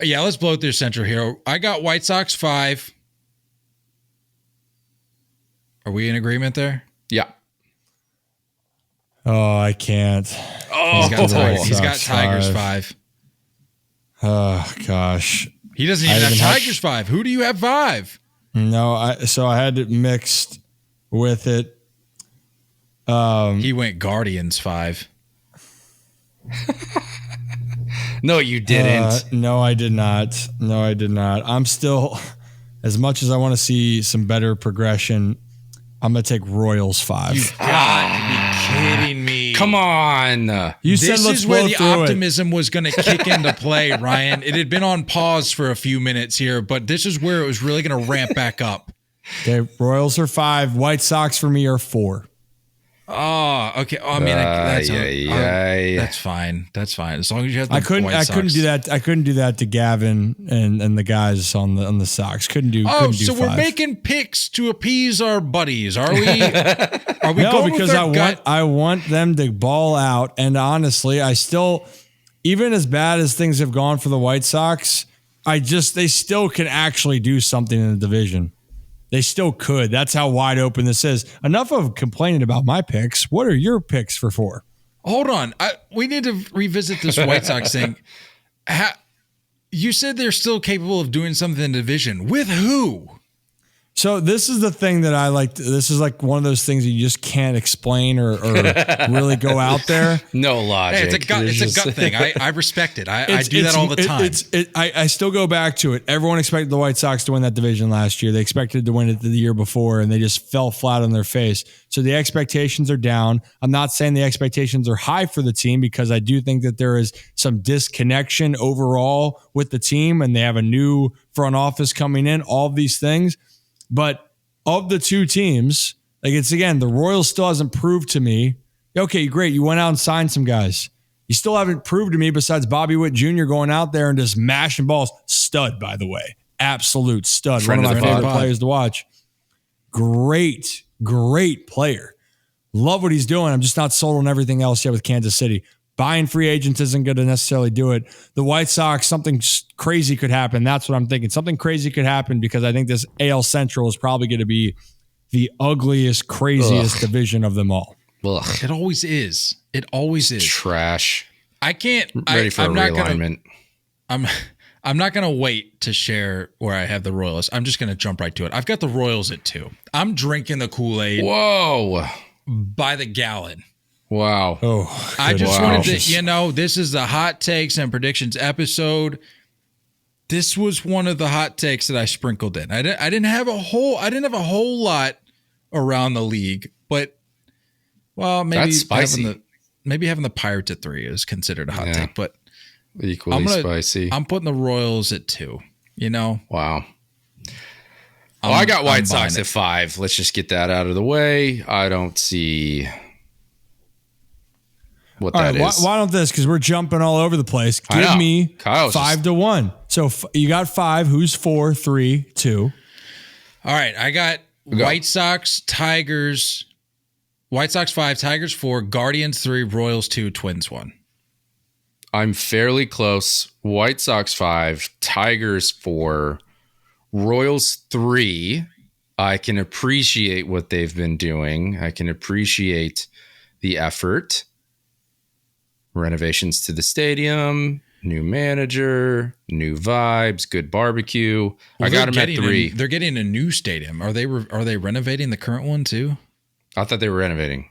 Yeah, let's blow through Central here. I got White Sox 5. Are we in agreement there? Yeah. Oh, I can't. Oh, he's got Tigers 5. Oh gosh, he doesn't even have Tigers 5. Who do you have 5? No, so I had it mixed with it. He went Guardians 5. No, you didn't. No, I did not. I'm still, as much as I want to see some better progression, I'm going to take Royals 5. You've got to be kidding me. Come on. You said This let's is where blow the through optimism was going to kick into play, Ryan. It had been on pause for a few minutes here, but this is where it was really going to ramp back up. Okay, Royals are 5. White Sox for me are 4. Oh, okay. Oh, I mean, that's fine. That's fine. As long as you have the White Sox. I couldn't do that to Gavin and the guys on the Sox. Couldn't do. So we're making picks to appease our buddies, are we? Are we no, going because with our gut? I want them to ball out. And honestly, I still, even as bad as things have gone for the White Sox, they still can actually do something in the division. They still could. That's how wide open this is. Enough of complaining about my picks. What are your picks for 4? Hold on. We need to revisit this White Sox thing. You said they're still capable of doing something in the division. With who? So this is the thing that I like. This is like one of those things that you just can't explain or really go out there. No logic. Hey, it's a gut thing. I respect it. I do that all the time. I still go back to it. Everyone expected the White Sox to win that division last year. They expected to win it the year before, and they just fell flat on their face. So the expectations are down. I'm not saying the expectations are high for the team because I do think that there is some disconnection overall with the team, and they have a new front office coming in, all of these things. But of the two teams, like it's again, the Royals still hasn't proved to me. Okay, great. You went out and signed some guys. You still haven't proved to me besides Bobby Witt Jr. going out there and just mashing balls. Stud, by the way. Absolute stud. One of my favorite players to watch. Great player. Love what he's doing. I'm just not sold on everything else yet with Kansas City. Buying free agents isn't going to necessarily do it. The White Sox, something crazy could happen. That's what I'm thinking. Something crazy could happen because I think this AL Central is probably going to be the ugliest, craziest division of them all. Ugh. It always is. It always is. Trash. I can't. Ready for a realignment. I'm not going to wait to share where I have the Royals. I'm just going to jump right to it. I've got the Royals at 2. I'm drinking the Kool-Aid. Whoa. By the gallon. Wow. Oh, I just wanted to, this is the hot takes and predictions episode. This was one of the hot takes that I sprinkled in. I didn't have a whole lot around the league, but maybe that's spicy. Maybe having the Pirates at 3 is considered a hot take, but equally spicy. I'm putting the Royals at 2. Wow. I got White Sox at 5. Let's just get that out of the way. I don't see what all that is. Why don't this? Because we're jumping all over the place. Give me Kyle's 5-1. So you got 5. Who's 4, 3, 2? All right. I got White Sox, Tigers. White Sox 5, Tigers 4, Guardians 3, Royals 2, Twins 1. I'm fairly close. White Sox 5, Tigers 4, Royals 3. I can appreciate what they've been doing. I can appreciate the effort. Renovations to the stadium, new manager, new vibes, good barbecue. I got them at 3. They're getting a new stadium. Are they renovating the current one too? I thought they were renovating.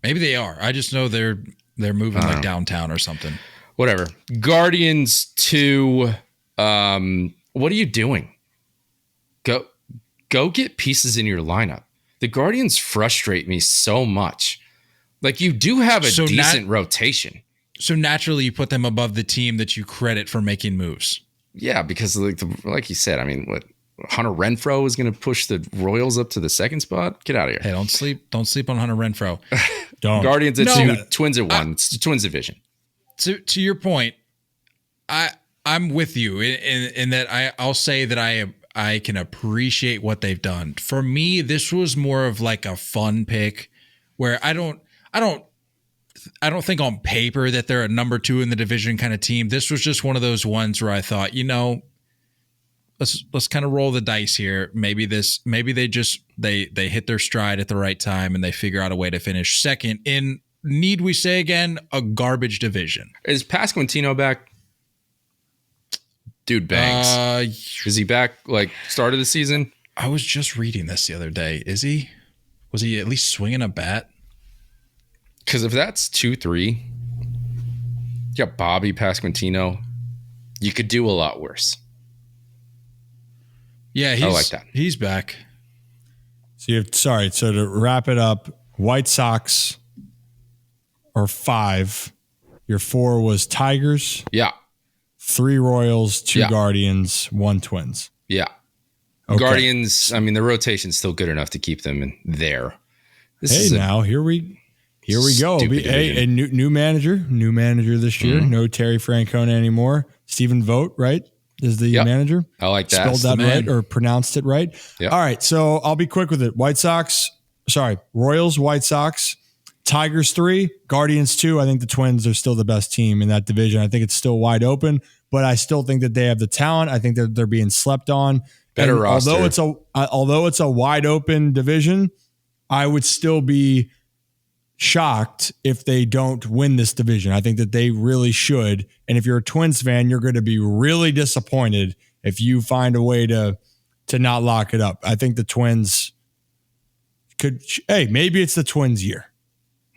Maybe they are. I just know they're moving like downtown or something. Whatever. Guardians 2. What are you doing? Go get pieces in your lineup. The Guardians frustrate me so much. Like, you do have a decent rotation. So naturally you put them above the team that you credit for making moves. Yeah, because like you said, I mean, what, Hunter Renfroe is going to push the Royals up to the 2nd spot? Get out of here. Hey, don't sleep on Hunter Renfroe. Don't. Guardians at 2, Twins at 1. It's the Twins division. To your point, I'm with you in that I'll say that I can appreciate what they've done. For me, this was more of like a fun pick where I don't think on paper that they're a number 2 in the division kind of team. This was just one of those ones where I thought, let's kind of roll the dice here. Maybe they hit their stride at the right time and they figure out a way to finish second in, need we say again, a garbage division. Is Pasquantino back? Dude bangs. Is he back like start of the season? I was just reading this the other day. Is he? Was he at least swinging a bat? Because if that's 2-3, you got Bobby Pasquantino. You could do a lot worse. Yeah, I like that. He's back. So so to wrap it up, White Sox are 5. Your 4 was Tigers. Yeah. 3 Royals, 2 Guardians, 1 Twins. Yeah. Okay. Guardians, I mean, the rotation's still good enough to keep them in there. Here we go. A new manager this year. Mm-hmm. No Terry Francona anymore. Stephen Vogt, right, is the manager. I like that. Spelled that right or pronounced it right. Yep. All right, so I'll be quick with it. Royals, White Sox, Tigers 3, Guardians 2. I think the Twins are still the best team in that division. I think it's still wide open, but I still think that they have the talent. I think that they're being slept on. Better roster. Although it's a wide open division, I would still be shocked if they don't win this division. I think that they really should. And if you're a Twins fan, you're going to be really disappointed if you find a way to not lock it up. I think the Twins could. Hey, maybe it's the Twins' year.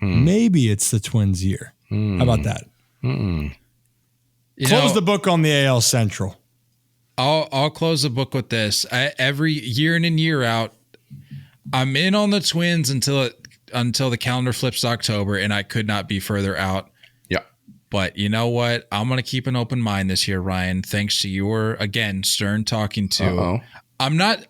Maybe it's the Twins' year. How about that? Close the book on the AL Central. I'll close the book with this. Every year in and year out, I'm in on the Twins until the calendar flips to October, and I could not be further out. Yeah. But you know what? I'm going to keep an open mind this year, Ryan, thanks to your, again, stern talking to. Uh-oh. I'm not.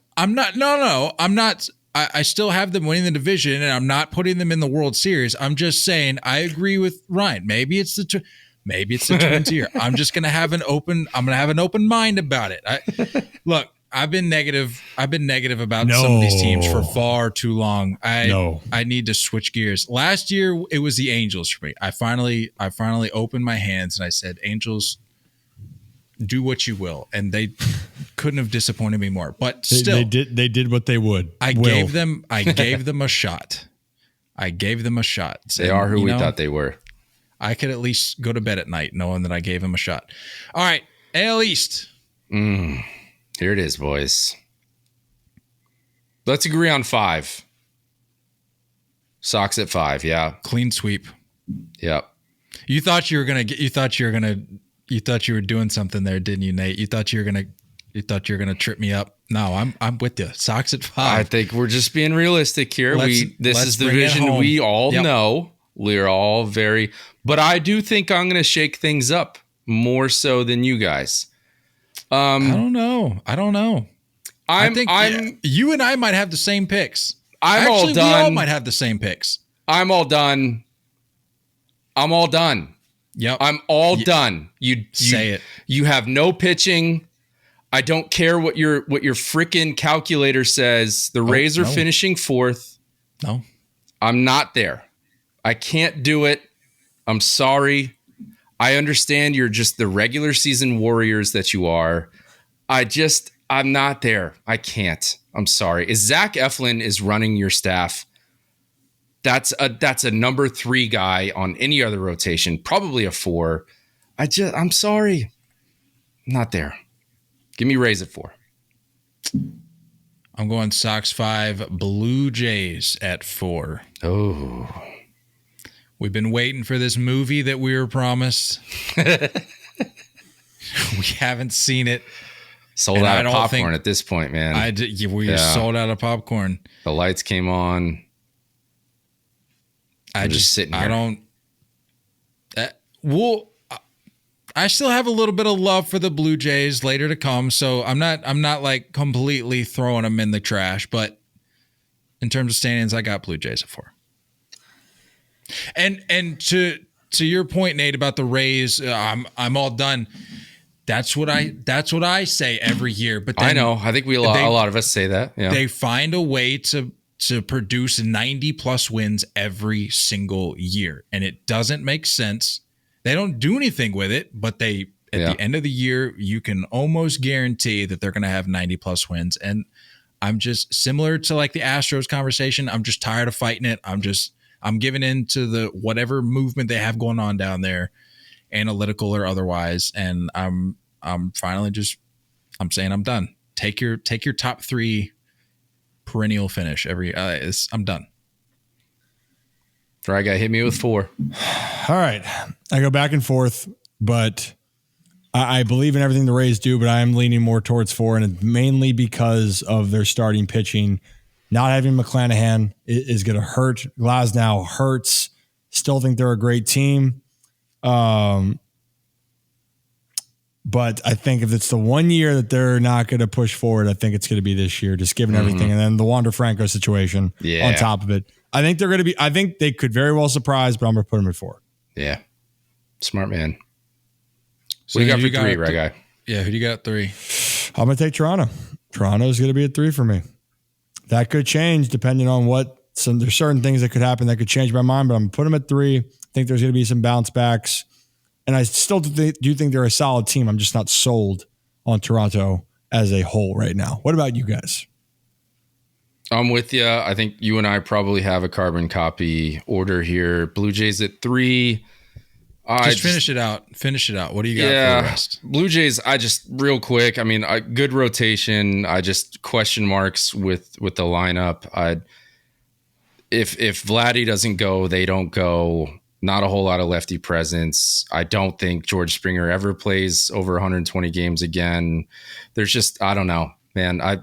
I still have them winning the division, and I'm not putting them in the World Series. I'm just saying I agree with Ryan. Maybe it's the Twins year. I'm just going to have an open mind about it. Look, I've been negative about some of these teams for far too long. I need to switch gears. Last year it was the Angels for me. I finally opened my hands and I said, Angels, do what you will. And they couldn't have disappointed me more. But still, they did what they would. I gave them a shot. They are who we thought they were. I could at least go to bed at night knowing that I gave him a shot. All right, AL East. Here it is, boys. Let's agree on 5. Sox at 5, yeah. Clean sweep. Yep. You thought you were doing something there, didn't you, Nate? You thought you were gonna trip me up. No, I'm with you. Sox at 5. I think we're just being realistic here. This is the vision we all know. We're all very, but I do think I'm going to shake things up more so than you guys. I don't know. I think you and I might have the same picks. All done. We all might have the same picks. I'm all done. Yep. I'm all done. You say it. You have no pitching. I don't care what your freaking calculator says. The Rays are finishing 4th. No. I'm not there. I can't do it. I'm sorry. I understand you're just the regular season warriors that you are. I'm not there. I can't. I'm sorry. If Zach Eflin is running your staff, that's a number 3 guy on any other rotation, probably a 4. I'm sorry. I'm not there. Give me Rays at 4. I'm going Sox 5, Blue Jays at 4. Oh. We've been waiting for this movie that we were promised. We haven't seen it. Sold out of popcorn at this point, man. We sold out of popcorn. The lights came on. I'm just sitting here. I still have a little bit of love for the Blue Jays later to come, so I'm not like completely throwing them in the trash, but in terms of standings, I got Blue Jays at 4. And to your point, Nate, about the Rays, I'm all done. That's what I say every year. But then I know. I think a lot of us say that. Yeah. They find a way to produce 90 plus wins every single year, and it doesn't make sense. They don't do anything with it, but at the end of the year, you can almost guarantee that they're going to have 90 plus wins. And I'm just similar to like the Astros conversation. I'm just tired of fighting it. I'm giving in to the whatever movement they have going on down there, analytical or otherwise. And I'm finally I'm saying I'm done. Take your top 3 perennial finish I'm done. Right guy, hit me with 4. All right. I go back and forth, but I believe in everything the Rays do, but I am leaning more towards 4, and it's mainly because of their starting pitching. Not having McClanahan is going to hurt. Glasnow hurts. Still think they're a great team. But I think if it's the one year that they're not going to push forward, I think it's going to be this year, just given everything. And then the Wander Franco situation on top of it. I think they're going to be, I think they could very well surprise, but I'm going to put them at 4. Yeah. Smart man. So what do you got for 3, right guy? Yeah, who do you got at 3? I'm going to take Toronto. Toronto's going to be at 3 for me. That could change depending on there's certain things that could happen that could change my mind, but I'm going to put them at 3. I think there's going to be some bounce backs. And I still do think they're a solid team. I'm just not sold on Toronto as a whole right now. What about you guys? I'm with you. I think you and I probably have a carbon copy order here. Blue Jays at 3. Just finish it out. Finish it out. What do you got for the rest? Blue Jays, real quick. I mean, good rotation. I just question marks with the lineup. If Vladdy doesn't go, they don't go. Not a whole lot of lefty presence. I don't think George Springer ever plays over 120 games again. There's just, I don't know, man. I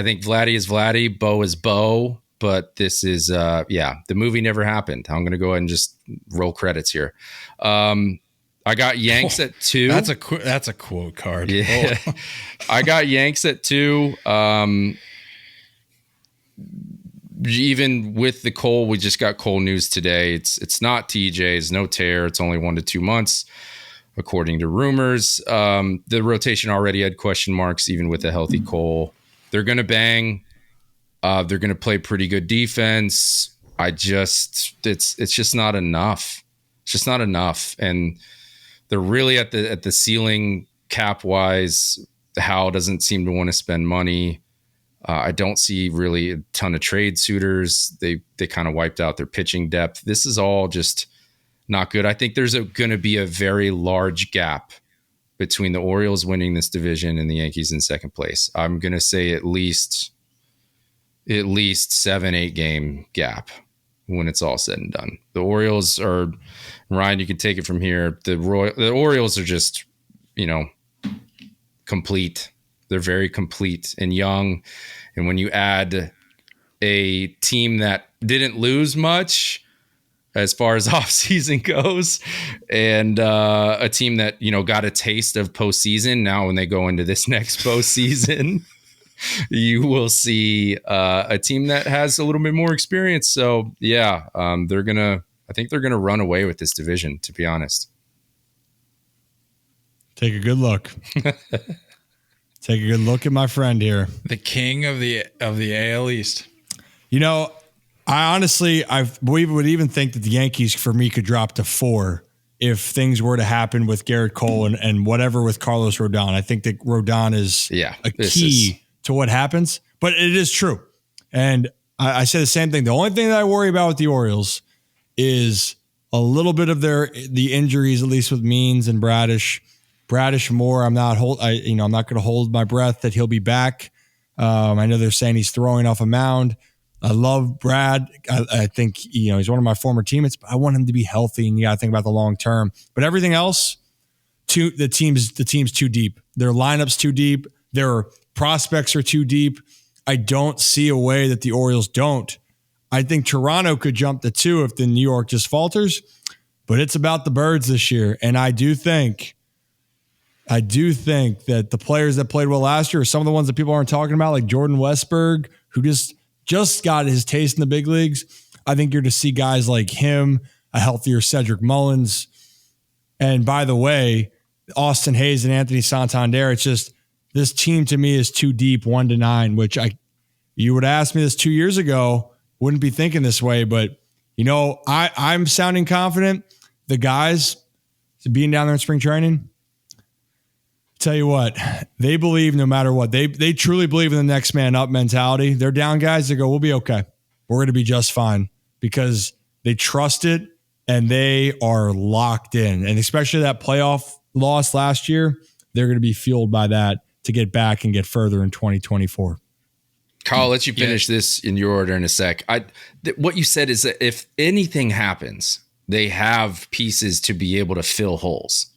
think Vladdy is Vladdy, Bo is Bo, but this is, the movie never happened. I'm going to go ahead and just roll credits here. I got Yanks at 2. That's a quote card. Yeah. Oh. I got Yanks at 2. Even with the Cole, we just got Cole news today. It's not TJ's, no tear. It's only 1 to 2 months, according to rumors. The rotation already had question marks, even with a healthy Cole. They're going to bang. They're going to play pretty good defense. It's just not enough. It's just not enough. And they're really at the ceiling cap wise. Howe doesn't seem to want to spend money. I don't see really a ton of trade suitors. They kind of wiped out their pitching depth. This is all just not good. I think there's going to be a very large gap between the Orioles winning this division and the Yankees in second place. I'm going to say at least 7-8 game gap when it's all said and done. The Orioles are, Ryan, you can take it from here. The Orioles are just, complete. They're very complete and young. And when you add a team that didn't lose much as far as offseason goes, and a team that, got a taste of postseason, now when they go into this next postseason, you will see a team that has a little bit more experience. So, I think they're going to run away with this division, to be honest. Take a good look. Take a good look at my friend here. The king of the AL East. I honestly, we would even think that the Yankees, for me, could drop to 4 if things were to happen with Garrett Cole and whatever with Carlos Rodon. I think that Rodon is a key to what happens, but it is true. And I say the same thing. The only thing that I worry about with the Orioles is a little bit of the injuries, at least with Means and Bradish. Bradish more. I'm not going to hold my breath that he'll be back. I know they're saying he's throwing off a mound. I love Brad. I think he's one of my former teammates, but I want him to be healthy, and you got to think about the long term. But everything else, the team's too deep. Their lineup's too deep. Their prospects are too deep. I don't see a way that the Orioles don't. I think Toronto could jump to 2 if the New York just falters, but it's about the birds this year, and I do think that the players that played well last year are some of the ones that people aren't talking about, like Jordan Westberg, who just got his taste in the big leagues. I think you're to see guys like him, a healthier Cedric Mullins. And by the way, Austin Hayes and Anthony Santander, it's just this team to me is too deep, 1 to 9, which you would ask me this 2 years ago, wouldn't be thinking this way. But, I'm sounding confident. The guys being down there in spring training, tell you what, they believe no matter what. They truly believe in the next man up mentality. They're down guys. They go, we'll be okay. We're going to be just fine because they trust it and they are locked in. And especially that playoff loss last year, they're going to be fueled by that to get back and get further in 2024. Kyle, I'll let you finish this in your order in a sec. What you said is that if anything happens, they have pieces to be able to fill holes.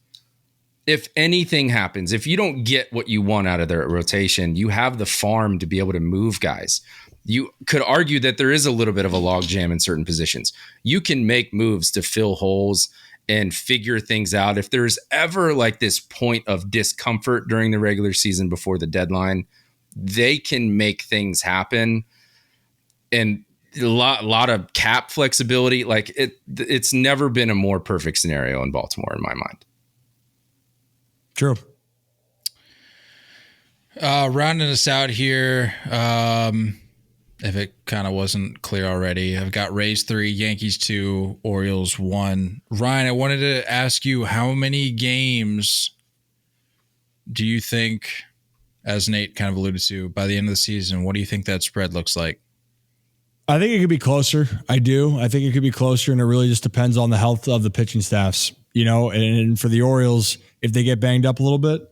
If anything happens, if you don't get what you want out of their rotation, you have the farm to be able to move guys. You could argue that there is a little bit of a logjam in certain positions. You can make moves to fill holes and figure things out. If there's ever like this point of discomfort during the regular season before the deadline, they can make things happen. And a lot of cap flexibility. Like it's never been a more perfect scenario in Baltimore in my mind. True. Rounding us out here, if it kind of wasn't clear already, I've got Rays 3, Yankees 2, Orioles 1. Ryan, I wanted to ask you, how many games do you think, as Nate kind of alluded to, by the end of the season, what do you think that spread looks like? I think it could be closer. I do. I think it could be closer, and it really just depends on the health of the pitching staffs. And for the Orioles, if they get banged up a little bit,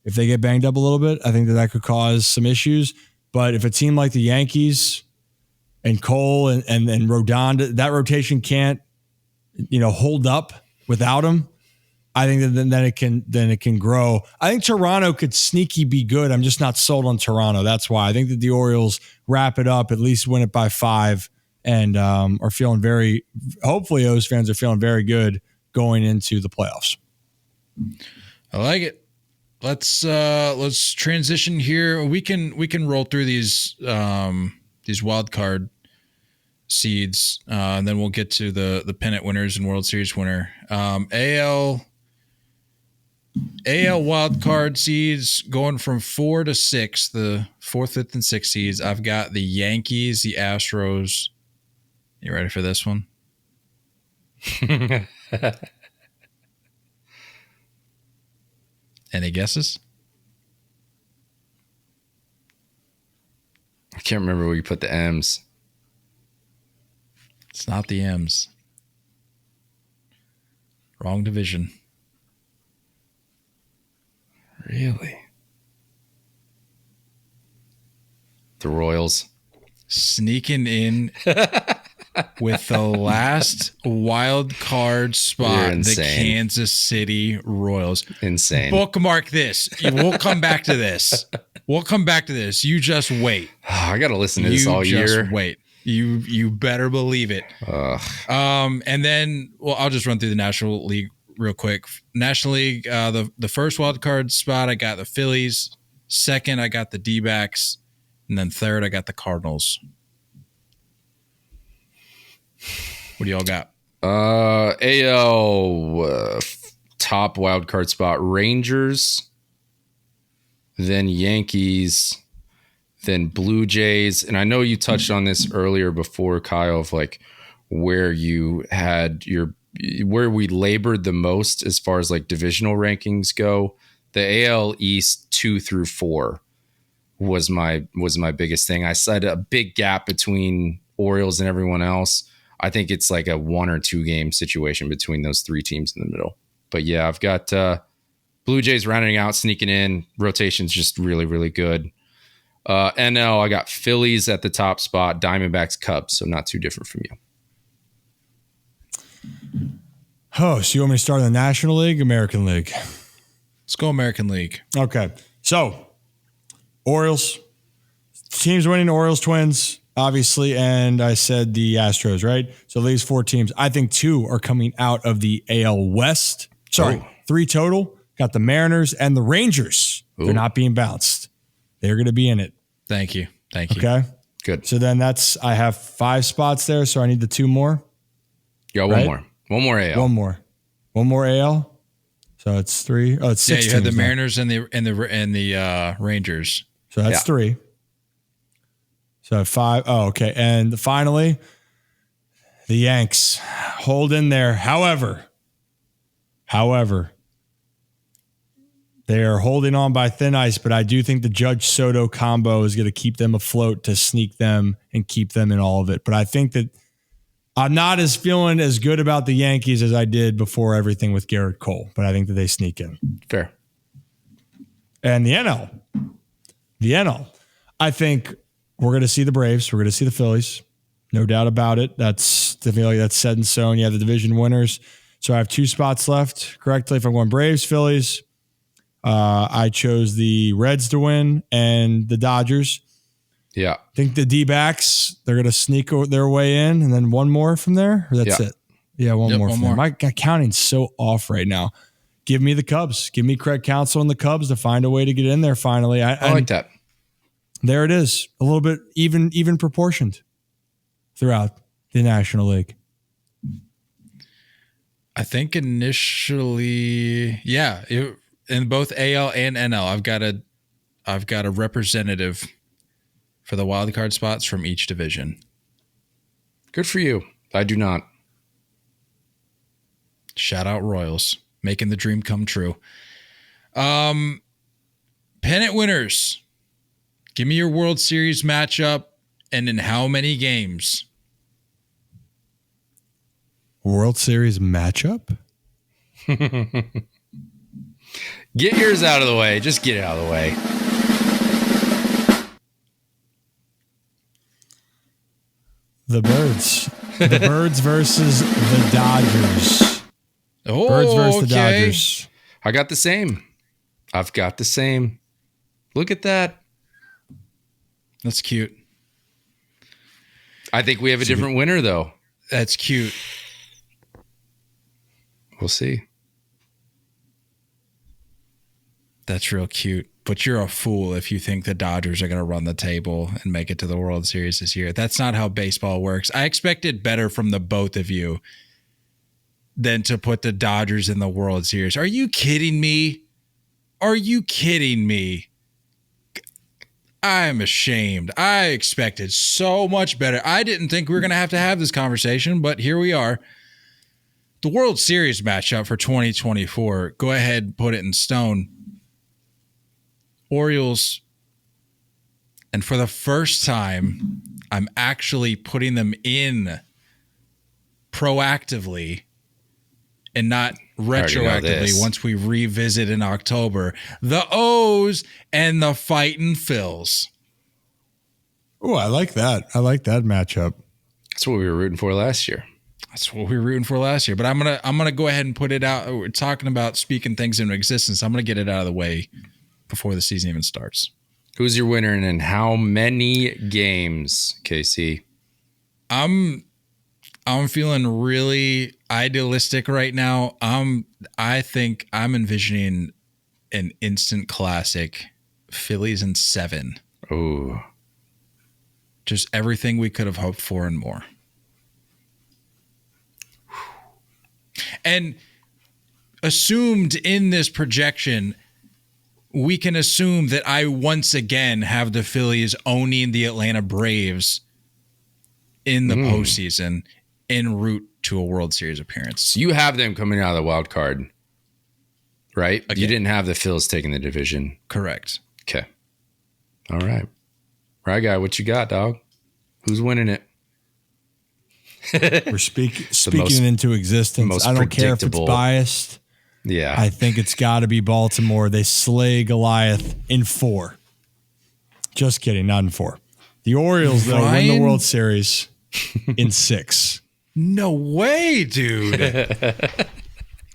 I think that could cause some issues. But if a team like the Yankees and Cole and Rodon, that rotation can't, hold up without him, I think that then it can grow. I think Toronto could sneaky be good. I'm just not sold on Toronto. That's why I think that the Orioles wrap it up, at least win it by 5, and are feeling hopefully those fans are feeling very good going into the playoffs. I like it. Let's transition here. We can roll through these wild card seeds, and then we'll get to the pennant winners and World Series winner. AL wild card seeds going from 4 to 6, the 4th, 5th, and 6th seeds. I've got the Yankees, the Astros. You ready for this one? Any guesses? I can't remember where you put the M's. It's not the M's. Wrong division. Really? The Royals. Sneaking in with the last wild card spot, the Kansas City Royals. Insane. Bookmark this. We'll come back to this. You just wait. I got to listen to this all year. Just wait. You better believe it. And then, I'll just run through the National League real quick. National League, the first wild card spot, I got the Phillies. Second, I got the D-backs. And then third, I got the Cardinals. What do y'all got? AL top wild card spot, Rangers, then Yankees, then Blue Jays. And I know you touched on this earlier before, Kyle, of like where you had where we labored the most as far as like divisional rankings go. The AL East 2 through 4 was my biggest thing. I said a big gap between Orioles and everyone else. I think it's like a 1 or 2 game situation between those 3 teams in the middle. But yeah, I've got Blue Jays rounding out, sneaking in. Rotation's just really, really good. NL, I got Phillies at the top spot, Diamondbacks, Cubs, so not too different from you. Oh, so you want me to start in the National League, American League? Let's go American League. Okay, so Orioles. Teams winning, Orioles, Twins, obviously, and I said the Astros, right? So these 4 teams. I think 2 are coming out of the AL West. Sorry, 3 total. Got the Mariners and the Rangers. Ooh. They're not being bounced. They're going to be in it. Thank you. Okay. Good. So then I have 5 spots there, so I need the 2 more. Yeah, one more. One more AL. One more AL. So it's 3. Oh, it's 6. Yeah, you had the Mariners and the Rangers. So that's 3. So 5. Oh, okay. And finally, the Yanks hold in there. However, they are holding on by thin ice, but I do think the Judge Soto combo is going to keep them afloat to sneak them and keep them in all of it. But I think that I'm not feeling as good about the Yankees as I did before everything with Garrett Cole, but I think that they sneak in. Fair. And the NL, I think we're going to see the Braves. We're going to see the Phillies. No doubt about it. That's definitely that's set in stone. You have the division winners. So I have 2 spots left correctly. If I'm going Braves, Phillies, I chose the Reds to win and the Dodgers. Yeah. I think the D-backs, they're going to sneak their way in and then one more from there. Or that's it. Yeah, one more from there. My counting's so off right now. Give me the Cubs. Give me Craig Counsell and the Cubs to find a way to get in there finally. I like that. There it is. A little bit even proportioned throughout the National League. I think initially, in both AL and NL, I've got a representative for the wild card spots from each division. Good for you. I do not. Shout out Royals, making the dream come true. Pennant winners. Give me your World Series matchup and in how many games? World Series matchup? Get yours out of the way. Just get it out of the way. The Birds. The Birds versus the Dodgers. Oh, Birds versus the Dodgers. I got the same. I've got the same. Look at that. That's cute. I think we have a different winner, though. That's cute. We'll see. That's real cute. But you're a fool if you think the Dodgers are going to run the table and make it to the World Series this year. That's not how baseball works. I expected better from the both of you than to put the Dodgers in the World Series. Are you kidding me? Are you kidding me? I'm ashamed. I expected so much better. I didn't think we were going to have this conversation, but here we are. The World Series matchup for 2024. Go ahead, put it in stone. Orioles. And for the first time, I'm actually putting them in proactively and not retroactively once we revisit in October. The O's and the Fightin' Phils. Oh, I like that. I like that matchup. That's what we were rooting for last year. That's what we were rooting for last year. But I'm gonna go ahead and put it out. We're talking about speaking things into existence. I'm gonna get it out of the way before the season even starts. Who's your winner and in how many games, KC? I'm feeling really idealistic right now. I think I'm envisioning an instant classic, Phillies in 7. Oh, just everything we could have hoped for and more. And assumed in this projection, we can assume that I once again have the Phillies owning the Atlanta Braves in the postseason en route to a World Series appearance. So you have them coming out of the wild card, right? Again. You didn't have the Phils taking the division. Correct. Okay. All right. Right, guy, what you got, dog? Who's winning it? We're speaking into existence. I don't care if it's biased. Yeah. I think it's got to be Baltimore. They slay Goliath in 4. Just kidding, not in 4. The Orioles, though, win the World Series in 6. No way, dude.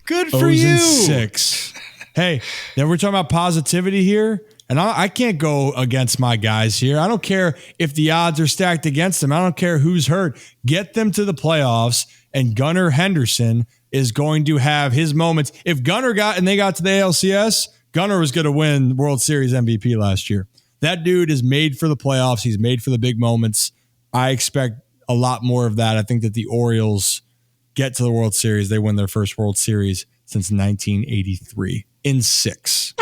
Good for O's you. In 6. Hey, then we're talking about positivity here. And I can't go against my guys here. I don't care if the odds are stacked against them. I don't care who's hurt. Get them to the playoffs, and Gunnar Henderson is going to have his moments. If Gunnar got to the ALCS, Gunnar was going to win World Series MVP last year. That dude is made for the playoffs. He's made for the big moments. I expect a lot more of that. I think that the Orioles get to the World Series. They win their first World Series since 1983 in 6.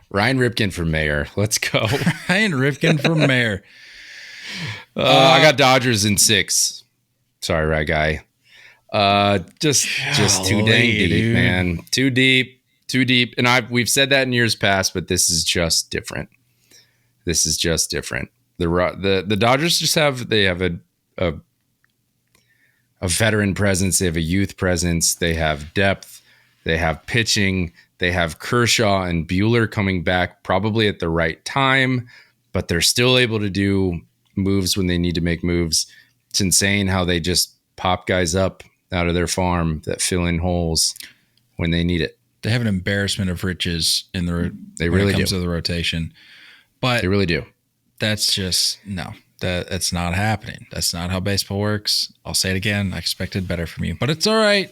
Ryan Ripken for mayor. Let's go. Ryan Ripken for mayor. I got Dodgers in 6. Sorry, right guy. Just too dang deep, dude. Man. Too deep. And we've said that in years past, but this is just different. The Dodgers just have a veteran presence. They have a youth presence. They have depth. They have pitching. They have Kershaw and Buehler coming back probably at the right time, but they're still able to do moves when they need to make moves. It's insane how they just pop guys up out of their farm that fill in holes when they need it. They have an embarrassment of riches in the they really when it comes do. to the rotation. But they really do. That's just that's not happening. That's not how baseball works. I'll say it again. I expected better from you, but it's all right.